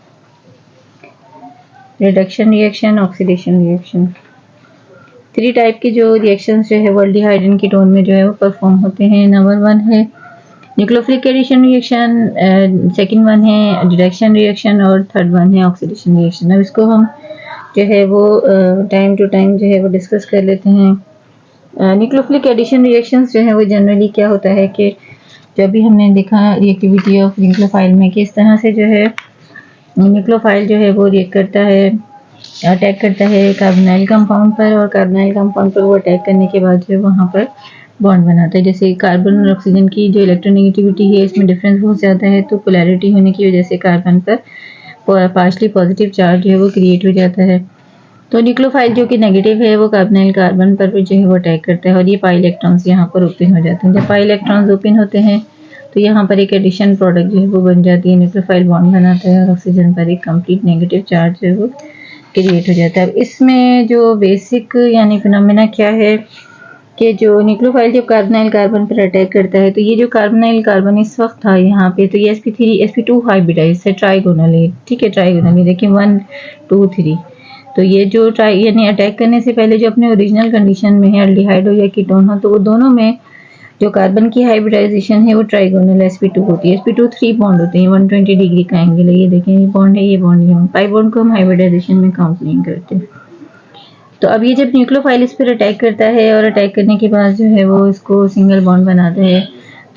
reduction reaction, oxidation reaction, 3 type के जो रिएक्शंस जो है वो अल्डिहाइड एंड कीटोन में जो है वो परफॉर्म होते हैं। नंबर 1 है न्यूक्लियोफिलिक एडिशन रिएक्शन, सेकंड 1 है रिडक्शन रिएक्शन और थर्ड 1 है ऑक्सीडेशन रिएक्शन। अब इसको हम जो है वो टाइम टू टाइम जो है वो डिस्कस कर लेते हैं। न्यूक्लियोफिलिक एडिशन रिएक्शंस जो है वो जनरली क्या होता है कि जो अभी हमने देखा रिएक्टिविटी ऑफ न्यूक्लियोफाइल में कि इस तरह से जो है न्यूक्लियोफाइल जो है वो रिएक्ट करता है, अटैक करता है कार्बोनाइल कंपाउंड पर, और कार्बोनाइल कंपाउंड पर वो अटैक करने के बाद जो है वहाँ पर बॉन्ड बनाता है। जैसे कार्बन और ऑक्सीजन की जो इलेक्ट्रोनेगेटिविटी है इसमें डिफरेंस बहुत ज़्यादा है, तो पोलैरिटी होने की वजह से कार्बन पर पार्शली पॉजिटिव चार्ज जो है वो क्रिएट हो जाता है। तो न्यूक्लियोफाइल जो कि नेगेटिव है वो कार्बोनाइल कार्बन पर भी जो है वो अटैक करता है, और ये पाई इलेक्ट्रॉन्स यहाँ पर ओपन हो जाते हैं। जब पाई इलेक्ट्रॉन्स ओपन होते हैं तो यहाँ पर एक एडिशन प्रोडक्ट जो है वो बन जाती है, न्यूक्लियोफाइल बॉन्ड बनाता है और ऑक्सीजन पर एक कंप्लीट नेगेटिव चार्ज जो है वो क्रिएट हो जाता है। अब इसमें जो बेसिक यानी फिनोमेना क्या है कि जो न्यूक्लियोफाइल जब कार्बोनाइल कार्बन पर अटैक करता है तो ये जो कार्बोनाइल कार्बन इस वक्त था यहाँ पे, तो ये sp3 sp2 हाइब्रिडाइज है, ट्राइगोनल है, ठीक है, ट्राइगोनल है, देखिए 1 2 3। तो ये जो यानी अटैक करने से पहले जो अपने ओरिजिनल कंडीशन में है, अल्डिहाइड हो या कीटोन हो, तो वो दोनों में जो कार्बन की हाइब्रिडाइजेशन है वो ट्राइगोनल sp2 होती है। sp2 3 बॉन्ड होते हैं, 120 डिग्री का एंगल है, ये देखें ये बॉन्ड है, ये बॉन्ड है, पाई बॉन्ड को हम हाइब्रिडाइजेशन में काउंट नहीं करते। तो अब ये जब न्यूक्लियोफाइल इस पर अटैक करता है और अटैक करने के बाद जो है वो इसको सिंगल बॉन्ड बनाता है,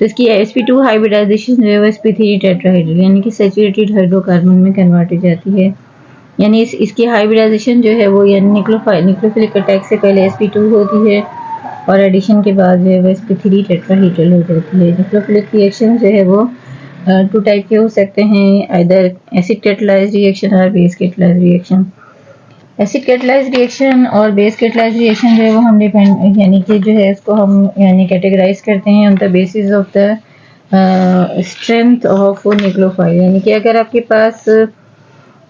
तो इसकी sp2 हाइब्रिडाइजेशन जो है वो sp3 टेट्राहाइड्रल यानी कि सैचुरेटेड हाइड्रोकार्बन में कन्वर्ट हो जाती है। यानी इसकी हाइब्रिडाइजेशन जो है वो यानी न्यूक्लियोफिलिक अटैक से पहले sp2 होती है और एडिशन के बाद जो है वो sp3 टेट्राहाइड्रल हो जाती है। न्यूक्लियोफिलिक रिएक्शन जो है वो 2 टाइप के हो सकते हैं, आइदर एसिड कैटालाइज्ड रिएक्शन और base catalysed reaction. Acid catalysed reaction और बेस कैटालाइज्ड रिएक्शन जो है वो हम डिपेंड यानी कि जो है इसको हम यानी कैटेगराइज करते हैं on the basis of the strength of nucleophile. यानी कि अगर आपके पास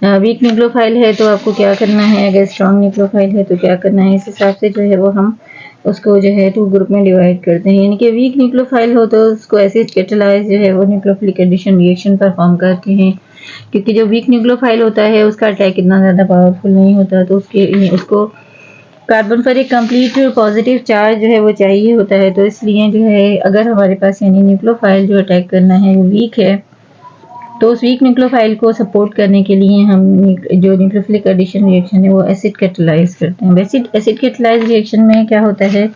वीक न्यूक्लियोफाइल है तो आपको क्या करना है, अगर स्ट्रॉन्ग न्यूक्लियोफाइल है तो क्या करना है, इस हिसाब से जो है वो हम उसको जो है 2 ग्रुप में डिवाइड करते हैं। यानी कि वीक न्यूक्लियोफाइल हो तो उसको एसिड कैटालाइज्ड जो है वो न्यूक्लियोफिलिक एडिशन रिएक्शन परफॉर्म करते हैं, क्योंकि जो वीक न्यूक्लियोफाइल होता है उसका अटैक इतना ज़्यादा पावरफुल नहीं होता, तो उसको कार्बन पर एक कंप्लीट पॉजिटिव चार्ज जो है वो चाहिए होता है। तो इसलिए जो है अगर हमारे पास यानी न्यूक्लियोफाइल जो अटैक करना है वो वीक है, तो उस वीक न्यूक्लियोफाइल को सपोर्ट करने के लिए हम जो न्यूक्लियोफिलिक एडिशन रिएक्शन है वो एसिड कैटालाइज करते हैं। एसिड कैटालाइज रिएक्शन में क्या होता है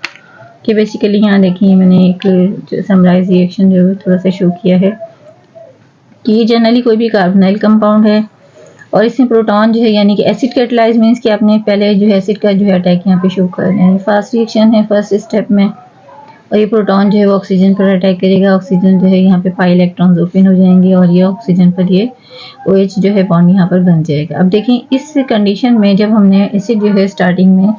कि बेसिकली यहाँ देखिए मैंने एक समराइज रिएक्शन जो थोड़ा सा शो किया है कि ये जनरली कोई भी कार्बोनाइल कंपाउंड है और इसमें प्रोटॉन जो है यानी कि एसिड कैटालाइज मीन्स कि आपने पहले जो है एसिड का जो है अटैक यहाँ पे शो करना है, फास्ट रिएक्शन है फर्स्ट स्टेप में, और ये प्रोटॉन जो है वो ऑक्सीजन पर अटैक करेगा, ऑक्सीजन जो है यहाँ पे पाई इलेक्ट्रॉन्स ओपन हो जाएंगे और ये ऑक्सीजन पर ये OH जो है बॉन्ड यहाँ पर बन जाएगा। अब देखें इस कंडीशन में जब हमने एसिड जो है स्टार्टिंग में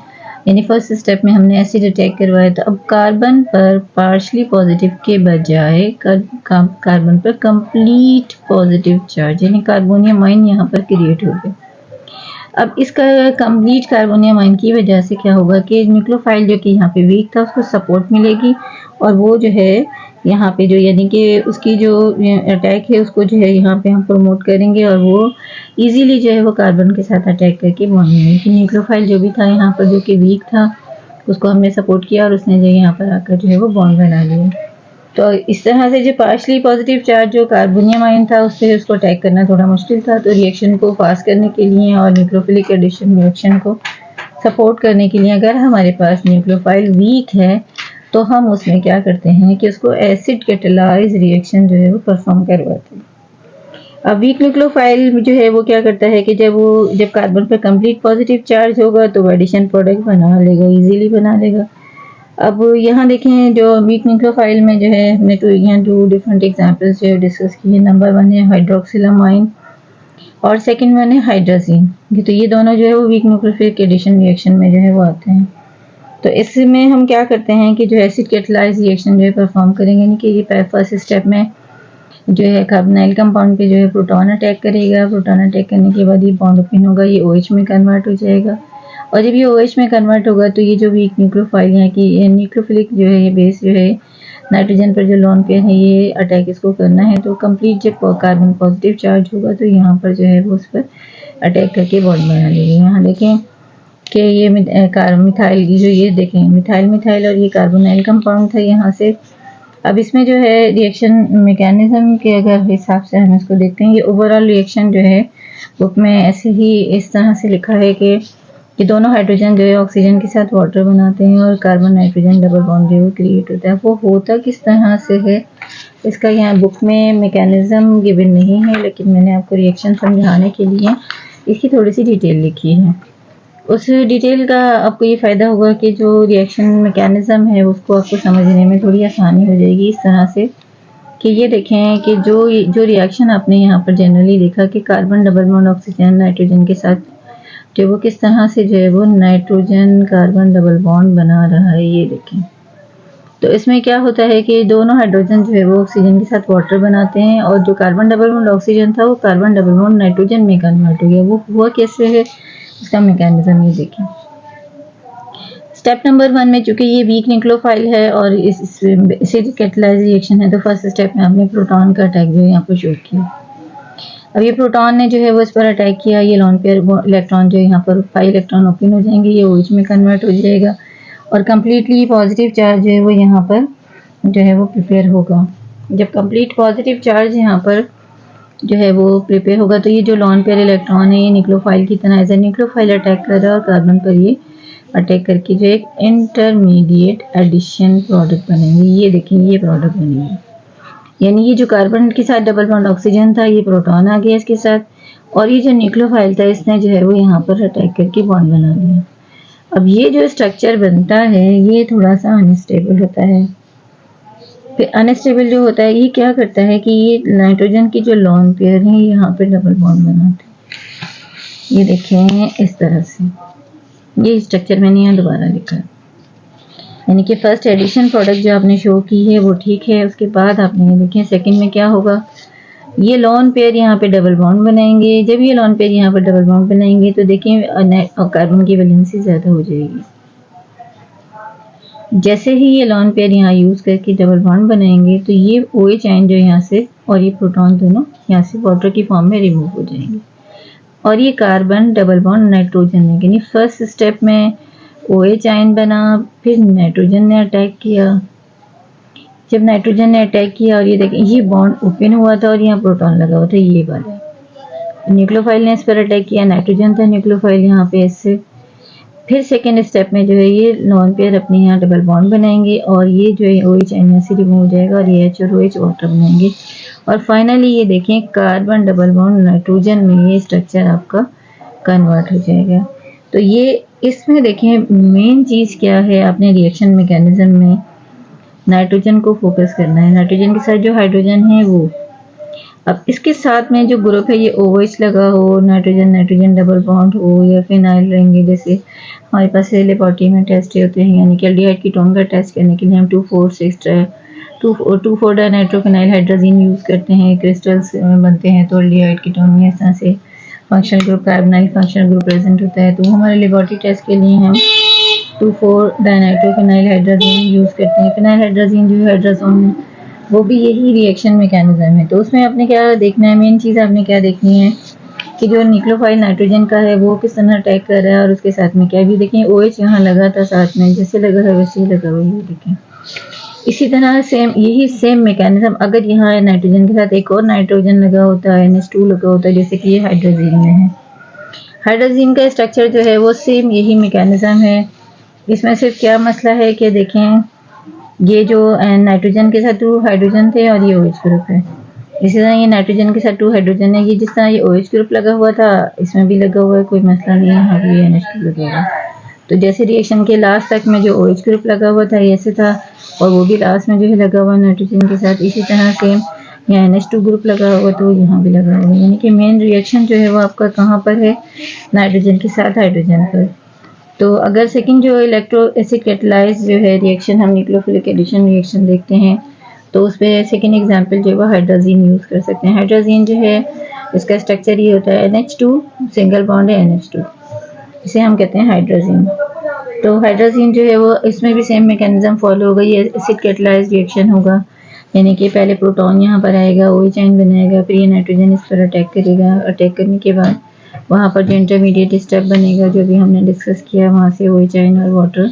यानी फर्स्ट स्टेप में हमने एसिड अटैक करवाया, तो अब कार्बन पर पार्शली पॉजिटिव के बजाय कार्बन पर कंप्लीट पॉजिटिव चार्ज यानी कार्बोनियम आयन यहाँ पर क्रिएट हो गए। अब इसका कंप्लीट कार्बोनियम आयन की वजह से क्या होगा कि न्यूक्लियोफाइल जो कि यहाँ पे वीक था उसको सपोर्ट मिलेगी और वो जो है यहाँ पे जो यानी कि उसकी जो अटैक है उसको जो है यहाँ पे हम प्रमोट करेंगे और वो इजीली जो है वो कार्बन के साथ अटैक करके बॉन्ड कि न्यूक्लियोफाइल जो भी था यहाँ पर जो कि वीक था उसको हमने सपोर्ट किया और उसने जो यहाँ पर आकर जो है वो बॉन्ड बना लिया। तो इस तरह से जो पार्शली पॉजिटिव चार्ज जो कार्बोनियम आयन था उससे उसको अटैक करना थोड़ा मुश्किल था, तो रिएक्शन को फास्ट करने के लिए और न्यूक्लियोफिलिक एडिशन रिएक्शन को सपोर्ट करने के लिए अगर हमारे पास न्यूक्लियोफाइल वीक है तो हम उसमें क्या करते हैं कि उसको एसिड कैटालाइज रिएक्शन जो है वो परफॉर्म करवाते हैं। अब वीक न्यूक्लियोफाइल जो है वो क्या करता है कि जब कार्बन पर कंप्लीट पॉजिटिव चार्ज होगा तो वो एडिशन प्रोडक्ट बना लेगा, इजीली बना लेगा। अब यहाँ देखें जो वीक न्यूक्लियोफाइल में जो है हमने यहाँ 2 डिफरेंट एग्जांपल्स जो है डिस्कस किए। नंबर 1 है हाइड्रोक्सिलामाइन और सेकंड 1 है हाइड्राजीन। तो ये दोनों जो है वो वीक न्यूक्लियोफिलिक एडिशन रिएक्शन में जो है वो आते हैं। तो इसमें हम क्या करते हैं कि जो एसिड कैटालाइज रिएक्शन जो है परफॉर्म करेंगे, यानी कि ये फर्स्ट स्टेप में जो है कार्बोनाइल कंपाउंड पे जो है प्रोटॉन अटैक करेगा, प्रोटॉन अटैक करने के बाद ये बॉन्ड ओपन होगा, ये OH में कन्वर्ट हो जाएगा और जब ये OH में कन्वर्ट होगा तो ये जो वीक न्यूक्लियोफाइल है कि न्यूक्लियोफिलिक जो है ये बेस जो है नाइट्रोजन पर जो लोन पेयर है ये अटैक इसको करना है, तो कंप्लीट जब कार्बन पॉजिटिव चार्ज होगा तो यहाँ पर जो है वो उस पर अटैक करके बॉन्ड बना लेगी। यहाँ देखें कि ये मिथाइल जो ये देखें मिथाइल और ये कार्बोनाइल कंपाउंड था यहाँ से। अब इसमें जो है रिएक्शन मैकेनिज्म के अगर हिसाब से हम इसको देखते हैं, ये ओवरऑल रिएक्शन जो है बुक में ऐसे ही इस तरह से लिखा है कि ये दोनों हाइड्रोजन जो है ऑक्सीजन के साथ वाटर बनाते हैं और कार्बन नाइट्रोजन डबल बॉन्ड जो है वो क्रिएट होता है। वो होता किस तरह से है इसका यहाँ बुक में मैकेनिज्म गिवन नहीं है, लेकिन मैंने आपको रिएक्शन समझाने के लिए इसकी थोड़ी सी डिटेल लिखी है। उस डिटेल का आपको ये फ़ायदा होगा कि जो रिएक्शन मैकेनिज्म है उसको आपको समझने में थोड़ी आसानी हो जाएगी। इस तरह से कि ये देखें कि जो रिएक्शन आपने यहाँ पर जनरली देखा कि carbon double bond oxygen nitrogen के साथ जो वो किस तरह से जो है वो नाइट्रोजन कार्बन डबल बॉन्ड बना रहा है, ये देखें। तो इसमें क्या होता है कि दोनों हाइड्रोजन जो है वो ऑक्सीजन के साथ वाटर बनाते हैं और जो कार्बन डबल बॉन्ड ऑक्सीजन था वो कार्बन डबल बॉन्ड नाइट्रोजन में कन्वर्ट हो गया। वो हुआ कैसे है, इसका मैकेनिज्म ये देखें। स्टेप नंबर 1 में चूंकि ये वीक न्यूक्लियोफाइल है और इसे कैटालाइज रिएक्शन है, तो फर्स्ट स्टेप में आपने प्रोटॉन का अटैक जो है यहाँ पर शो किया। अब ये प्रोटॉन ने जो है वो इस पर अटैक किया, ये लोन पेयर इलेक्ट्रॉन जो यहाँ पर 5 इलेक्ट्रॉन ओपन हो जाएंगे, ये OH में कन्वर्ट हो जाएगा और कम्प्लीटली पॉजिटिव चार्ज जो है वो यहाँ पर जो है वो प्रिपेयर होगा। जब कंप्लीट पॉजिटिव चार्ज यहाँ पर जो है वो प्रिपेयर होगा तो ये जो लोन पेयर इलेक्ट्रॉन है ये न्यूक्लियोफाइल की तरह एज ए न्यूक्लियोफाइल अटैक कर रहा है और कार्बन पर ये अटैक करके जो एक इंटरमीडिएट एडिशन प्रोडक्ट बनेंगे। ये देखिए ये प्रोडक्ट बनेंगे, यानी ये जो कार्बन के साथ डबल बॉन्ड ऑक्सीजन था ये प्रोटॉन आ गया इसके साथ, और ये जो न्यूक्लियोफाइल था इसने जो है वो यहाँ पर अटैक करके बॉन्ड बना लिया। अब ये जो स्ट्रक्चर बनता है ये थोड़ा सा अनस्टेबल होता है। फिर अनस्टेबल जो होता है ये क्या करता है कि ये नाइट्रोजन की जो लोन पेयर है यहाँ पर डबल बॉन्ड बनाते हैं। ये देखें इस तरह से, ये स्ट्रक्चर मैंने यहाँ दोबारा लिखा है, यानी कि फर्स्ट एडिशन प्रोडक्ट जो आपने शो की है वो ठीक है। उसके बाद आपने देखें सेकंड में क्या होगा, ये लोन पेयर यहाँ पे डबल बॉन्ड बनाएंगे। जब ये लोन पेयर यहाँ पर डबल बॉन्ड बनाएंगे तो देखें कार्बन की वैलेंसी ज़्यादा हो जाएगी। जैसे ही ये लोन पेयर यहाँ यूज़ करके डबल बॉन्ड बनाएंगे तो ये OH आयन जो यहाँ से और ये प्रोटॉन दोनों यहाँ से वाटर की फॉर्म में रिमूव हो जाएंगे और ये कार्बन डबल बॉन्ड नाइट्रोजन में, यानी फर्स्ट स्टेप में OH आयन बना, फिर नाइट्रोजन ने अटैक किया। जब नाइट्रोजन ने अटैक किया और ये देखें ये बॉन्ड ओपन हुआ था और यहाँ प्रोटॉन लगा हुआ था, ये वाला न्यूक्लियोफाइल ने इस पर अटैक किया, नाइट्रोजन था न्यूक्लियोफाइल यहाँ पे इससे। फिर सेकेंड स्टेप में जो है ये लोन पेयर अपने यहाँ डबल बॉन्ड बनाएंगे और ये जो है OH आयन से रिमूव हो जाएगा और ये H और OH वाटर बनाएंगे और फाइनली ये देखें कार्बन डबल बॉन्ड नाइट्रोजन में ये स्ट्रक्चर आपका कन्वर्ट हो जाएगा। तो ये इसमें देखें मेन चीज़ क्या है, आपने रिएक्शन मैकेनिज्म में नाइट्रोजन को फोकस करना है। नाइट्रोजन के साथ जो हाइड्रोजन है वो, अब इसके साथ में जो ग्रुप है ये OH लगा हो, नाइट्रोजन नाइट्रोजन डबल बॉन्ड हो या फिनाइल रहेंगे। जैसे हमारे पास लेबोरेटरी में टेस्ट होते हैं, यानी कि एल्डिहाइड कीटोन का टेस्ट करने के लिए हम 2,4,6 डाइनाइट्रोफिनाइल हाइड्रोजीन यूज़ करते हैं, क्रिस्टल्स बनते हैं तो एल्डिहाइड कीटोन में इस तरह से functional group carbonyl functional group present होता है। तो हमारे लेबोरेटरी टेस्ट के लिए हम 2,4 डाइनाइट्रोफिनाइल हाइड्रोजीन यूज़ करते हैं। फिनाइल हाइड्रोजीन जो है हाइड्रोजोन वो भी यही रिएक्शन मैकेनिज्म है। तो उसमें आपने क्या देखना है, मेन चीज़ आपने क्या देखनी है कि जो न्यूक्लियोफाइल नाइट्रोजन का है वो किस तरह अटैक कर रहा है और उसके साथ में क्या भी देखें OH यहाँ लगा था साथ में, जैसे लगा है वैसे ही लगा हुआ है देखें। इसी तरह सेम यही सेम मैकेनिज्म अगर यहाँ नाइट्रोजन के साथ एक और नाइट्रोजन लगा होता है, NH2 लगा होता है, जैसे कि ये हाइड्रोजीन में है। हाइड्रोजीन का स्ट्रक्चर जो है वो सेम यही मैकेनिज्म है। इसमें सिर्फ क्या मसला है कि देखें ये जो नाइट्रोजन के साथ 2 हाइड्रोजन थे और ये OH ग्रुप है। इसी तरह ये नाइट्रोजन के साथ 2 हाइड्रोजन है, ये जिस तरह ये OH ग्रुप लगा हुआ था इसमें भी लगा हुआ है, कोई मसला नहीं है, यहाँ भी NH2 लगा हुआ है। तो जैसे रिएक्शन के लास्ट तक में जो OH ग्रुप लगा हुआ था ऐसे था और वो भी लास्ट में जो है लगा हुआ नाइट्रोजन के साथ। इसी तरह से यहाँ NH2 ग्रुप लगा हुआ तो यहाँ भी लगा हुआ है, यानी कि मेन रिएक्शन जो है वो आपका कहाँ पर है, नाइट्रोजन के साथ हाइड्रोजन पर। तो अगर सेकंड जो इलेक्ट्रो एसिड कैटालाइज जो है रिएक्शन हम न्यूक्लियोफिलिक एडिशन रिएक्शन देखते हैं तो उस पर सेकेंड एग्जाम्पल जो है वो हाइड्रोजीन यूज़ कर सकते हैं। हाइड्रोजीन जो है इसका स्ट्रक्चर ये होता है NH2 सिंगल बॉन्ड है NH2, इसे हम कहते हैं हाइड्रोजीन। तो हाइड्रोजीन जो है वो इसमें भी सेम मैकेनिज्म फॉलो होगा, ये एसिड कैटालाइज रिएक्शन होगा, यानी कि पहले प्रोटॉन यहाँ पर आएगा, OH आयन बनाएगा, फिर ये नाइट्रोजन इस पर अटैक करेगा। अटैक करने के बाद वहाँ पर जो इंटरमीडिएट स्टेप बनेगा जो भी हमने डिस्कस किया, वहाँ से OH आयन और वाटर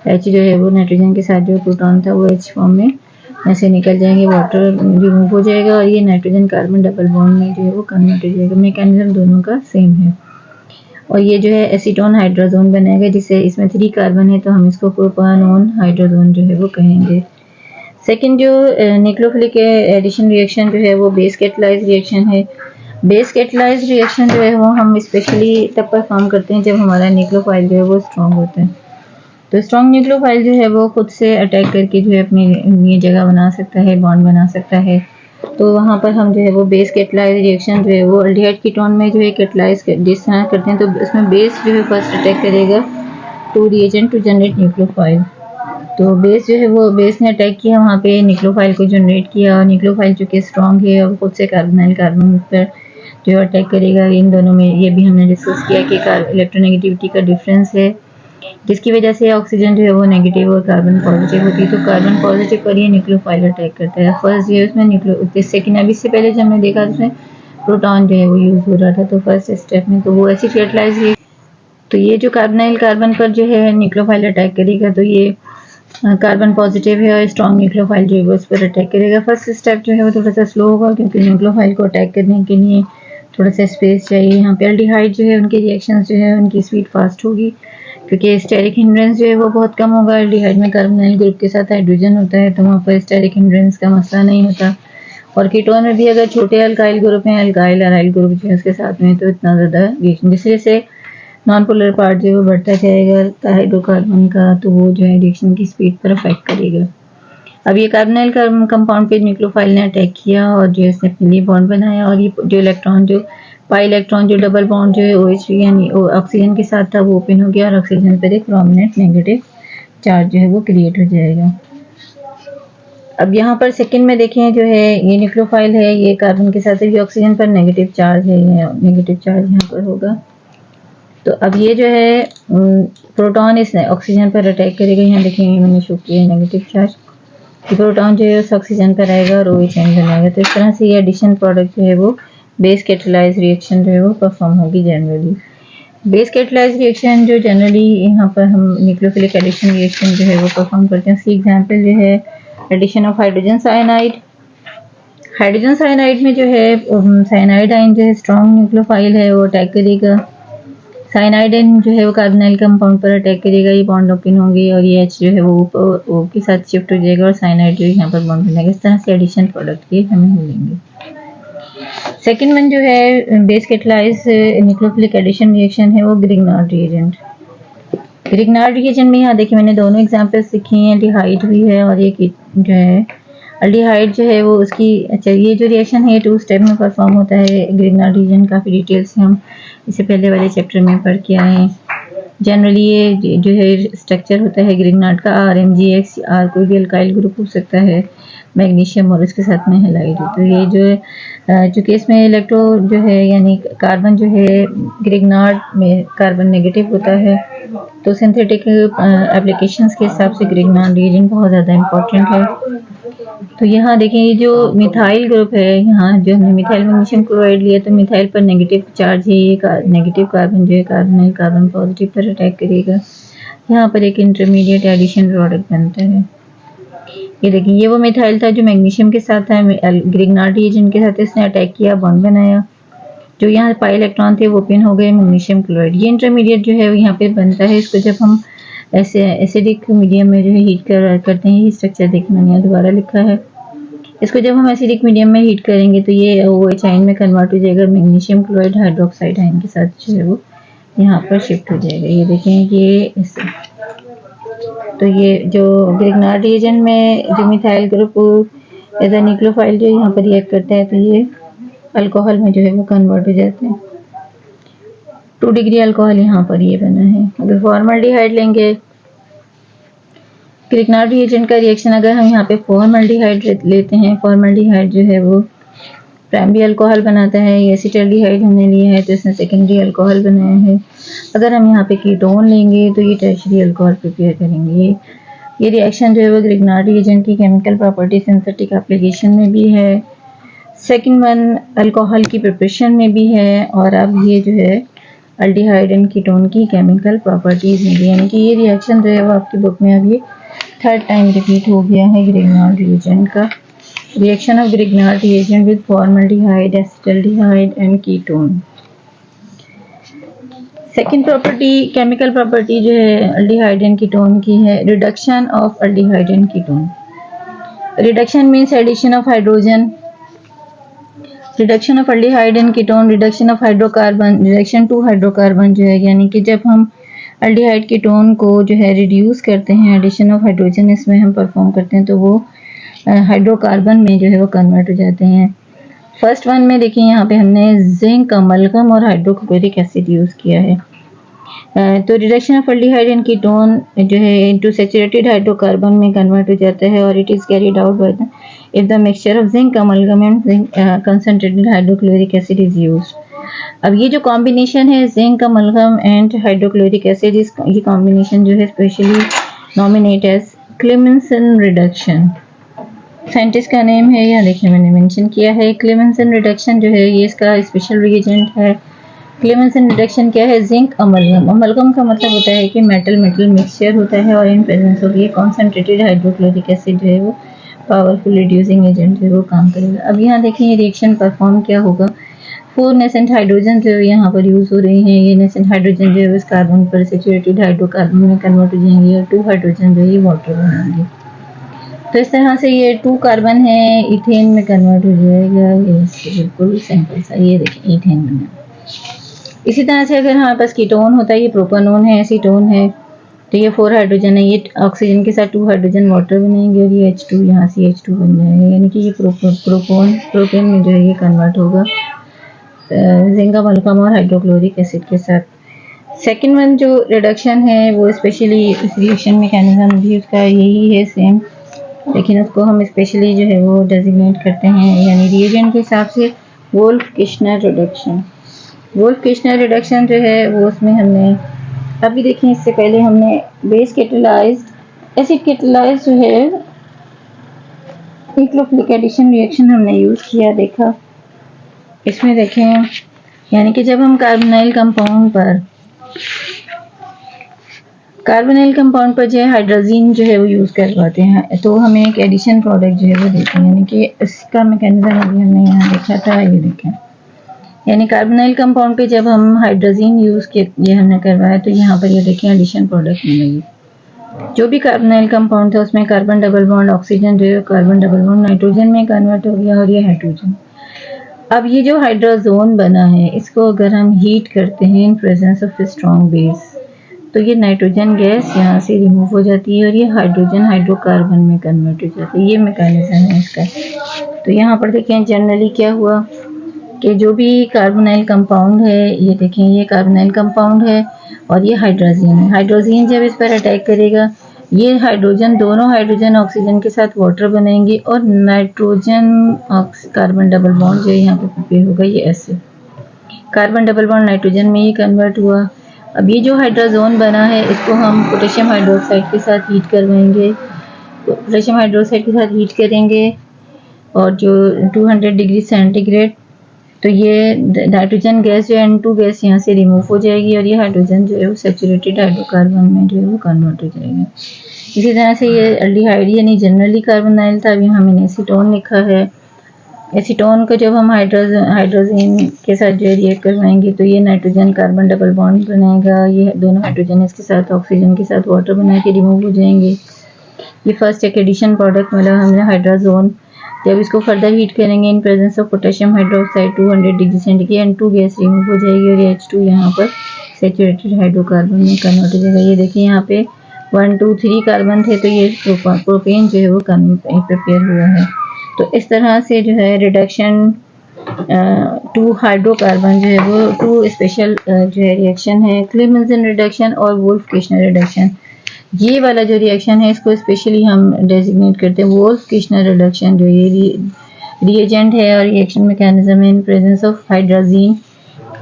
H जो है वो नाइट्रोजन के साथ जो प्रोटॉन था वो H फॉर्म में ऐसे निकल जाएंगे, वाटर रिमूव हो जाएगा और ये नाइट्रोजन कार्बन डबल बॉन्ड में जो है वो कन्वर्ट हो जाएगा। मैकेनिज्म दोनों का सेम है। और ये जो है एसीटोन हाइड्रोजोन बनेगा, जिससे इसमें 3 कार्बन है तो हम इसको प्रोपानोन हाइड्रोजोन जो है वो कहेंगे। सेकंड जो न्यूक्लियोफिलिक एडिशन रिएक्शन जो है वो बेस कैटलाइज रिएक्शन है। बेस कैटलाइज रिएक्शन जो है वो हम स्पेशली तब परफॉर्म करते हैं जब हमारा न्यूक्लियोफाइल जो है वो स्ट्रॉन्ग होता है। तो स्ट्रॉन्ग न्यूक्लियोफाइल जो है वो खुद से अटैक करके जो है अपनी ये जगह बना सकता है, बॉन्ड बना सकता है। तो वहाँ पर हम जो है वो बेस कैटलाइज रिएक्शन जो है वो अल्डिहाइड कीटोन में जो है कैटलाइज जिस तरह करते हैं, तो इसमें बेस जो है फर्स्ट अटैक करेगा to reagent to generate nucleophile. तो बेस जो है वो बेस ने अटैक किया वहाँ पे न्यूक्लियोफाइल को जनरेट किया, और न्यूक्लियोफाइल चूँकि स्ट्रॉन्ग है और खुद से कार्बोनाइल कार्बन पर जो अटैक करेगा। इन दोनों में ये भी हमने डिस्कस किया कि इलेक्ट्रोनेगेटिविटी का डिफरेंस है, जिसकी वजह से ऑक्सीजन जो है वो नेगेटिव और कार्बन पॉजिटिव होती है। तो कार्बन पॉजिटिव पर ये न्यूक्लियोफाइल अटैक करता है। फर्स्ट ये उसमें न्यूक्लियो सेकेंड अभी इससे पहले जब हमने देखा उसमें प्रोटॉन जो है वो यूज़ हो रहा था, तो फर्स्ट स्टेप में तो वो ऐसी कैटलाइज है। तो ये जो कार्बोनाइल कार्बन पर जो है न्यूक्लियोफाइल अटैक करेगा, तो ये कार्बन पॉजिटिव है और स्ट्रॉन्ग न्यूक्लियोफाइल जो है वो उस पर अटैक करेगा। फर्स्ट स्टेप जो है वो थोड़ा सा स्लो होगा, क्योंकि न्यूक्लियोफाइल को अटैक करने के लिए थोड़ा सा स्पेस चाहिए। यहाँ पे एल्डिहाइड जो है उनके रिएक्शन जो है उनकी स्पीड फास्ट होगी, क्योंकि स्टेरिक हिंड्रेंस जो है वो बहुत कम होगा। एल्डिहाइड में कार्बोनाइल ग्रुप के साथ हाइड्रोजन होता है, तो वहाँ पर स्टेरिक हिंड्रेंस का मसला नहीं होता। और कीटोन में भी अगर छोटे अल्काइल ग्रुप हैं, अल्काइल अराइल ग्रुप जो है उसके साथ में, तो इतना ज़्यादा रिएक्शन, जिस वजह से नॉन पोलर पार्ट जो है वो बढ़ता जाएगा हाइड्रोकार्बन का, तो वो जो है रिएक्शन की स्पीड पर अफेक्ट करेगा। अब ये कार्बोनाइल कंपाउंड पे न्यूक्लियोफाइल ने अटैक किया और जो इसने अपने लिए बॉन्ड बनाया, और ये जो इलेक्ट्रॉन जो पाई इलेक्ट्रॉन जो डबल बॉन्ड जो है OH यानी ऑक्सीजन के साथ था वो ओपन हो गया, और ऑक्सीजन पर एक प्रोमिनेंट नेगेटिव चार्ज जो है वो क्रिएट हो जाएगा। अब यहाँ पर सेकंड में देखें जो है ये न्यूक्लियोफाइल है, ये कार्बन के साथ है, ऑक्सीजन पर नेगेटिव चार्ज है, ये नेगेटिव चार्ज यहाँ पर होगा। तो अब ये जो है प्रोटॉन इस ऑक्सीजन पर अटैक करेगा। यहाँ देखेंगे मैंने शो किया है नेगेटिव चार्ज, प्रोटॉन जो है उस ऑक्सीजन पर आएगा और OH बनाएगा। तो इस तरह से ये एडिशन प्रोडक्ट जो है वो बेस कैटलाइज रिएक्शन जो है वो परफॉर्म होगी जनरली। बेस कैटलाइज रिएक्शन जो जनरली यहाँ पर हम न्यूक्लियोफिलिक एडिशन रिएक्शन जो है वो परफॉर्म करते हैं, उसकी एग्जांपल जो है addition of hydrogen cyanide. Hydrogen cyanide में जो है साइनाइड आयन जो है स्ट्रॉन्ग न्यूक्लियोफाइल है, वो अटैक करेगा। साइनाइड आयन जो है वो कार्बोनाइल कंपाउंड पर अटैक करेगा, ये बॉन्ड ओपन होंगे और ये H जो है वो O के साथ शिफ्ट हो जाएगा और साइनाइड जो है यहाँ पर बॉन्ड बनेगा। इस तरह से एडिशन प्रोडक्ट के हमें मिलेंगे। सेकेंड वन जो है base catalysed nucleophilic addition reaction है वो ग्रिग्नार्ड रिएजेंट। ग्रिग्नार्ड रिएजेंट में यहाँ देखिए मैंने दोनों एग्जांपल्स लिखी हैं, एल्डिहाइड भी है और एक जो है अल्डिहाइड जो है वो उसकी, अच्छा ये जो रिएक्शन है 2 स्टेप में परफॉर्म होता है। ग्रिग्नार्ड रिएजेंट काफ़ी डिटेल से हम इससे पहले वाले चैप्टर में पढ़ के आए हैं। जनरली ये जो है स्ट्रक्चर होता है ग्रिग्नार्ड का RMgX, R कोई भी अल्काइल ग्रुप हो सकता है, मैग्नीशियम और उसके साथ में हैलाइड। तो ये जो है चूँकि इसमें इलेक्ट्रो जो है यानी कार्बन जो है ग्रिग्नार्ड में कार्बन नेगेटिव होता है, तो सिंथेटिक एप्लीकेशंस के हिसाब से ग्रिग्नार्ड रिएजेंट बहुत ज़्यादा इम्पोर्टेंट है। तो यहाँ देखें ये जो मिथाइल ग्रुप है, यहाँ जो हमने मिथाइल मैग्नीशियम क्लोराइड लिया, तो मिथाइल पर नेगेटिव चार्ज है, ये नेगेटिव कार्बन जो है कार्बोनाइल कार्बन पॉजिटिव पर अटैक करेगा। यहाँ पर एक इंटरमीडिएट एडिशन प्रोडक्ट बनता है। ये देखिए ये वो मिथाइल था जो मैग्नीशियम के साथ था, ग्रिग्नार्ड रिएजेंट के साथ इसने अटैक किया, बॉन्ड बनाया। जो यहाँ पाई इलेक्ट्रॉन थे वो ओपन हो गए मैग्नीशियम क्लोराइड। ये इंटरमीडिएट जो है यहाँ पे बनता है। इसको जब हम ऐसे एसिडिक मीडियम में जो है हीट करते हैं, ये स्ट्रक्चर देखना मैंने दोबारा लिखा है। इसको जब हम एसिडिक मीडियम में हीट करेंगे तो ये OH आयन में कन्वर्ट हो जाएगा, मैग्नीशियम क्लोराइड हाइड्रोक्साइड आयन के साथ जो है वो यहाँ पर शिफ्ट हो जाएगा। ये देखें ये इससे, तो ये जो ग्रिग्नार्ड रिएजेंट में जो methyl group as a nucleophile जो यहाँ पर रिएक्ट करता है, तो ये अल्कोहल में जो है वो कन्वर्ट हो जाते हैं। 2 डिग्री अल्कोहल यहाँ पर ये बना है। अगर फॉर्मल्डिहाइड लेंगे, ग्रिग्नार्ड रिएजेंट का रिएक्शन अगर हम यहाँ पे फॉर्मल्डिहाइड लेते हैं, फॉर्मल्डिहाइड जो है वो प्राइमरी अल्कोहल बनाता है। ये एसिटाल्डिहाइड हमने लिया है तो इसने सेकेंडरी अल्कोहल बनाया है। अगर हम यहाँ पे कीटोन लेंगे तो ये टर्शियरी अल्कोहल प्रिपेयर करेंगे। ये रिएक्शन जो है वो ग्रिग्नार्ड रिएजेंट की केमिकल प्रॉपर्टी सिंथेटिक एप्लीकेशन में भी है, सेकेंड वन अल्कोहल की प्रिपरेशन में भी है, और अब ये जो है अल्डिहाइड एंड कीटोन की केमिकल प्रॉपर्टीज़ में भी, यानी कि ये रिएक्शन जो है वो आपकी बुक में अभी 3rd टाइम रिपीट हो गया है ग्रिग्नार्ड रिएजेंट का। Reaction of Grignard reagent with formaldehyde, acetaldehyde and ketone. Second property, chemical property जो है अल्डिहाइड एंड कीटोन की है, reduction of aldehyde and ketone. Reduction means addition of hydrogen, reduction of aldehyde and ketone, reduction of hydrocarbon, reduction to hydrocarbon जो है, यानी कि जब हम अल्डिहाइड कीटोन को जो है रिड्यूस करते हैं, एडिशन ऑफ हाइड्रोजन इसमें हम परफॉर्म करते हैं, तो वो हाइड्रोकार्बन में जो है वो कन्वर्ट हो जाते हैं। फर्स्ट वन में देखिए यहाँ पे हमने जिंक, अमलगम और हाइड्रोक्लोरिक एसिड यूज़ किया है। तो reduction of aldehyde and ketone जो है इनटू सैचुरेटेड हाइड्रोकार्बन में कन्वर्ट हो जाता है और it is carried out by the if the mixture of zinc, amalgam and zinc concentrated hydrochloric acid is used. अब ये जो कॉम्बिनेशन है zinc, amalgam and hydrochloric acid, ये कॉम्बिनेशन जो है specially nominate as Clemmensen reduction. Scientist का name है, यहाँ देखिए मैंने मेंशन किया है। क्लेमेंसन रिडक्शन जो है ये इसका स्पेशल रिएजेंट है। क्लेमेंसन रिडक्शन क्या है? Zinc amalgam. अमलगम का मतलब होता है कि मेटल मेटल मिक्सचर होता है और इन प्रेजेंस ऑफ ये कॉन्सेंट्रेटेड हाइड्रोक्लोरिक एसिड जो है वो पावरफुल रिड्यूसिंग एजेंट जो है वो काम करेगा। अब यहाँ देखिए रिएक्शन परफॉर्म क्या होगा। 4 नेसेंट हाइड्रोजन जो यहाँ पर यूज़ हो रही हैं, ये नेसेंट हाइड्रोजन जो है इस कार्बन पर सैचुरेटेड हाइड्रोकार्बन में कन्वर्ट हो जाएंगे और 2 हाइड्रोजन जो है ये वाटर बनाएंगे। तो इस तरह से ये 2 कार्बन है इथेन में कन्वर्ट हो जाएगा। ये बिल्कुल सिंपल सा, ये देखें इथेन बना। इसी तरह से अगर हमारे पास कीटोन होता है, ये प्रोपानोन है, एसीटोन है, तो ये 4 हाइड्रोजन है, ये ऑक्सीजन के साथ 2 हाइड्रोजन वाटर बनेंगे और ये H2 यहाँ से H2 बन जाएगा, यानी कि ये प्रोपेन में जो है ये कन्वर्ट होगा जिंक, अमलगम और हाइड्रोक्लोरिक एसिड के साथ। सेकेंड वन जो रिडक्शन है वो स्पेशली इस रिएक्शन मैकेनिज्म भी उसका यही है सेम, लेकिन उसको हम स्पेशली जो है वो डेजिग्नेट करते हैं, यानी रिएजेंट के हिसाब से वोल्फ-किर्चनर रिडक्शन। वोल्फ-किर्चनर रिडक्शन जो है वो उसमें हमने अभी देखें, इससे पहले हमने बेस कैटेलाइज्ड एसिड कैटेलाइज्ड जो है न्यूक्लियोफिलिक एडिशन रिएक्शन हमने यूज़ किया, देखा। इसमें देखें यानी कि जब हम कार्बोनाइल कंपाउंड पर जो है हाइड्रोजीन जो है वो यूज़ करवाते हैं, तो हमें एक एडिशन प्रोडक्ट जो है वो देते हैं, यानी कि इसका मैकेनिज्म अभी हमने यहाँ देखा था। ये देखें, यानी कार्बोनाइल कंपाउंड पे जब हम हाइड्रोजीन यूज़ किए, ये हमने करवाया, तो यहाँ पर ये देखें एडिशन प्रोडक्ट मिलेगी। जो भी कार्बोनाइल कंपाउंड था उसमें कार्बन डबल बॉन्ड ऑक्सीजन जो है कार्बन डबल बॉन्ड नाइट्रोजन में कन्वर्ट हो गया और ये हाइड्रोजन। अब ये जो हाइड्रोजोन बना है इसको अगर हम हीट करते हैं इन प्रेजेंस ऑफ स्ट्रॉन्ग बेस, तो ये नाइट्रोजन गैस यहाँ से रिमूव हो जाती है और ये हाइड्रोजन हाइड्रोकार्बन में कन्वर्ट हो जाती है। ये मैकेनिज्म है इसका। तो यहाँ पर देखें जनरली क्या हुआ कि जो भी कार्बोनाइल कंपाउंड है, ये देखें ये कार्बोनाइल कंपाउंड है और ये हाइड्रोजीन है। हाइड्रोजीन जब इस पर अटैक करेगा, ये हाइड्रोजन, दोनों हाइड्रोजन ऑक्सीजन के साथ वाटर बनाएंगे और नाइट्रोजन कार्बन डबल बॉन्ड जो यहाँ पे प्रिपेयर होगा, ये ऐसे कार्बन डबल बॉन्ड नाइट्रोजन में ही कन्वर्ट हुआ। अब ये जो हाइड्रोजोन बना है इसको हम पोटेशियम हाइड्रोक्साइड के साथ हीट करवाएंगे, पोटेशियम हाइड्रोक्साइड के साथ हीट करेंगे और जो 200 डिग्री सेंटीग्रेड, तो ये नाइट्रोजन गैस जो है N2 गैस यहाँ से रिमूव हो जाएगी और ये हाइड्रोजन जो है वो सैचुरेटेड हाइड्रोकार्बन में जो है वो कन्वर्ट हो जाएगा। इसी तरह से ये अल्डिहाइड यानी जनरली कार्बोनाइल था, अभी हमें एसीटोन लिखा है। एसीटोन को जब हम हाइड्रोजन के साथ जो रिएक्ट करवाएंगे तो ये नाइट्रोजन कार्बन डबल बॉन्ड बनेगा, ये दोनों हाइड्रोजन इसके साथ ऑक्सीजन के साथ वाटर बना के रिमूव हो जाएंगे। ये फर्स्ट एक एडिशन प्रोडक्ट मतलब हमने हाइड्रोजोन। जब इसको फर्दर हीट करेंगे इन presence of potassium hydroxide 200 degree centigrade, N2 gas remove हो जाएगी और H2 यहाँ पर सैचुरेटेड हाइड्रोकार्बन में कन्वर्ट हो जाएगा। ये देखिए यहाँ पे 1 2 3 कार्बन थे, तो ये प्रोपेन जो है वो प्रिपेयर हुआ है। तो इस तरह से जो है रिडक्शन 2 हाइड्रोकार्बन जो है वो 2 स्पेशल जो है रिएक्शन है, क्लेमेंसन रिडक्शन और वोल्फ-किर्चनर रिडक्शन। ये वाला जो रिएक्शन है इसको स्पेशली हम डेजिग्नेट करते हैं वोल्फ-किर्चनर रिडक्शन। जो ये रिएजेंट है और रिएक्शन मैकेनिज्म है इन प्रेजेंस ऑफ हाइड्रोजीन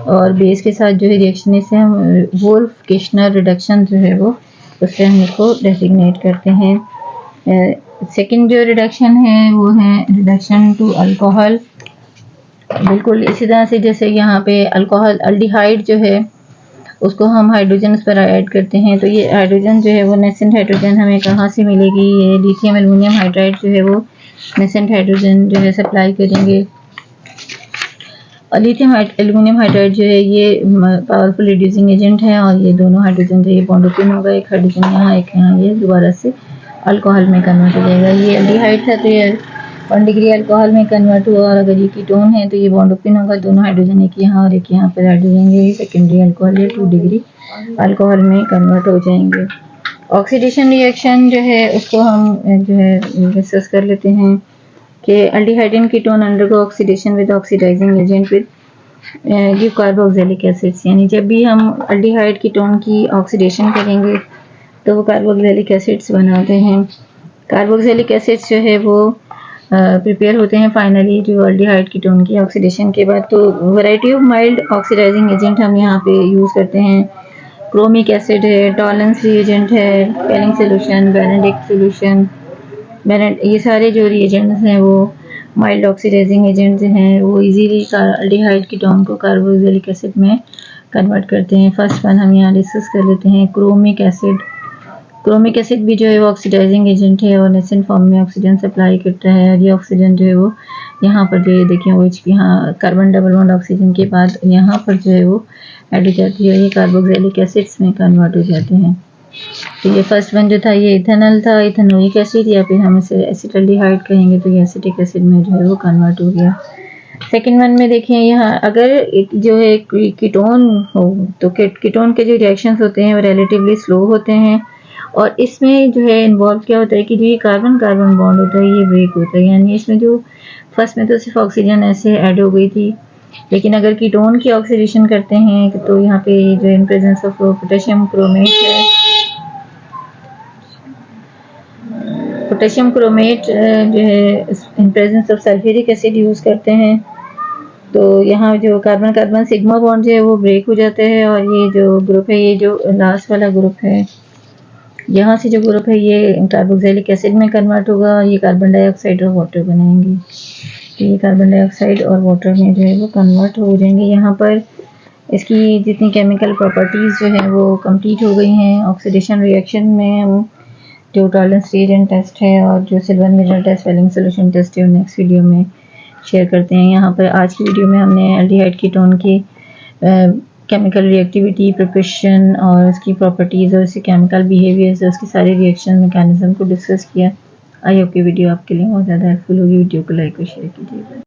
और बेस के साथ जो है रिएक्शन, इसे हम वोल्फ-किर्चनर रिडक्शन जो है वो उससे हम इसको डेजिग्नेट करते हैं। सेकंड जो रिडक्शन है वो है रिडक्शन टू अल्कोहल। बिल्कुल इसी तरह से जैसे यहाँ पे अल्कोहल अल्डिहाइड जो है उसको हम हाइड्रोजन उस पर ऐड करते हैं, तो ये हाइड्रोजन जो है वो नेसेंट हाइड्रोजन हमें कहाँ से मिलेगी? ये लिथियम एल्युमिनियम हाइड्राइड जो है वो नेसेंट हाइड्रोजन जो है सप्लाई करेंगे। और लिथियम एल्यूमिनियम हाइड्राइड जो है ये पावरफुल रिड्यूसिंग एजेंट है और ये दोनों हाइड्रोजन जो ये बॉन्ड ओपन होगा, एक हाइड्रोजन यहाँ एक यहाँ, ये दोबारा से अल्कोहल में कन्वर्ट हो जाएगा। ये एल्डिहाइड था तो ये 1 डिग्री अल्कोहल में कन्वर्ट हुआ, और अगर ये कीटोन है तो ये बॉन्ड ओपन होगा, दोनों हाइड्रोजन एक यहाँ और एक यहाँ पर ऐड हो जाएंगे, ये सेकेंडरी अल्कोहल या 2 डिग्री अल्कोहल में कन्वर्ट हो जाएंगे। ऑक्सीडेशन रिएक्शन जो है उसको हम जो है डिस्कस कर लेते हैं कि aldehyde and ketone undergo oxidation with oxidising agent with give carboxylic acids. यानी जब भी हम एल्डिहाइड कीटोन की ऑक्सीडेशन करेंगे तो वो कार्बोक्सिलिक एसिड्स बनाते हैं। कार्बोक्सिलिक एसिड्स जो है वो प्रिपेयर होते हैं फाइनली जो एल्डिहाइड कीटोन की ऑक्सीडेशन के बाद। तो variety of mild oxidising agent हम यहाँ पे यूज़ करते हैं। क्रोमिक एसिड है, टॉलरेंस रिएजेंट है, पेनिंग सोल्यूशन, बेनेडिक्ट सोल्यूशन, ये सारे जो रिएजेंट्स हैं वो माइल्ड ऑक्सीडाइजिंग एजेंट्स हैं, वो इजीली एल्डिहाइड कीटोन को कार्बोक्सिलिक एसिड में कन्वर्ट करते हैं। फर्स्ट वन हम यहाँ डिस्कस कर लेते हैं, क्रोमिक एसिड। क्रोमिक एसिड भी जो है वो ऑक्सीडाइजिंग एजेंट है और नेसेंट फॉर्म में ऑक्सीजन सप्लाई करता है। और ये ऑक्सीजन जो है वो यहाँ पर जो है देखिए वो यहाँ कार्बन डबल बॉन्ड ऑक्सीजन के बाद यहाँ पर जो है वो ऐड हो जाती है, ये कार्बोक्सिलिक एसिड्स में कन्वर्ट हो जाते हैं। तो ये फर्स्ट वन जो था ये इथेनॉल था, इथेनोइक एसिड, या फिर हम इसे एसिटाल्डिहाइड कहेंगे, तो ये एसिटिक एसिड में जो है वो कन्वर्ट हो गया। सेकेंड वन में देखें यहाँ अगर जो है कीटोन हो तो कीटोन के जो रिएक्शंस होते हैं वो रिलेटिवली स्लो होते हैं, और इसमें जो है इन्वॉल्व क्या होता है कि जो ये कार्बन कार्बन बॉन्ड होता है ये ब्रेक होता है। यानी इसमें जो फर्स्ट में तो सिर्फ ऑक्सीजन ऐसे ऐड हो गई थी, लेकिन अगर कीटोन की ऑक्सीडेशन करते हैं तो यहाँ पे जो इन प्रेजेंस ऑफ पोटेशियम क्रोमेट है, पोटेशियम क्रोमेट जो है इन presence of sulphuric acid use करते हैं, तो यहाँ जो कार्बन कार्बन सिग्मा बॉन्ड जो है वो ब्रेक हो जाता है, और ये जो ग्रुप है, ये जो लास्ट वाला ग्रुप है, यहाँ से जो ग्रुप है ये कार्बोक्सिलिक एसिड में कन्वर्ट होगा, ये कार्बन डाइऑक्साइड और वाटर बनाएंगे। तो ये कार्बन डाइऑक्साइड और वाटर में जो है वो कन्वर्ट हो जाएंगे। यहाँ पर इसकी जितनी केमिकल प्रॉपर्टीज़ जो है वो कंप्लीट हो गई हैं। ऑक्सीडेशन रिएक्शन में हम जो टॉलरेंस रिएजेंट टेस्ट है और जो सिल्वर मिनरल टेस्ट, वेलिंग सोल्यूशन टेस्ट है, नेक्स्ट वीडियो में शेयर करते हैं। यहाँ पर आज की वीडियो में हमने एल्डिहाइड कीटोन की केमिकल रिएक्टिविटी, प्रिपरेशन और उसकी प्रॉपर्टीज़ और उसके केमिकल बिहेवियर्स और उसकी सारे रिएक्शन मैकेनिज्म को डिस्कस किया। आई होप की वीडियो आपके लिए बहुत ज़्यादा हेल्पफुल होगी। वीडियो को लाइक और शेयर कीजिएगा।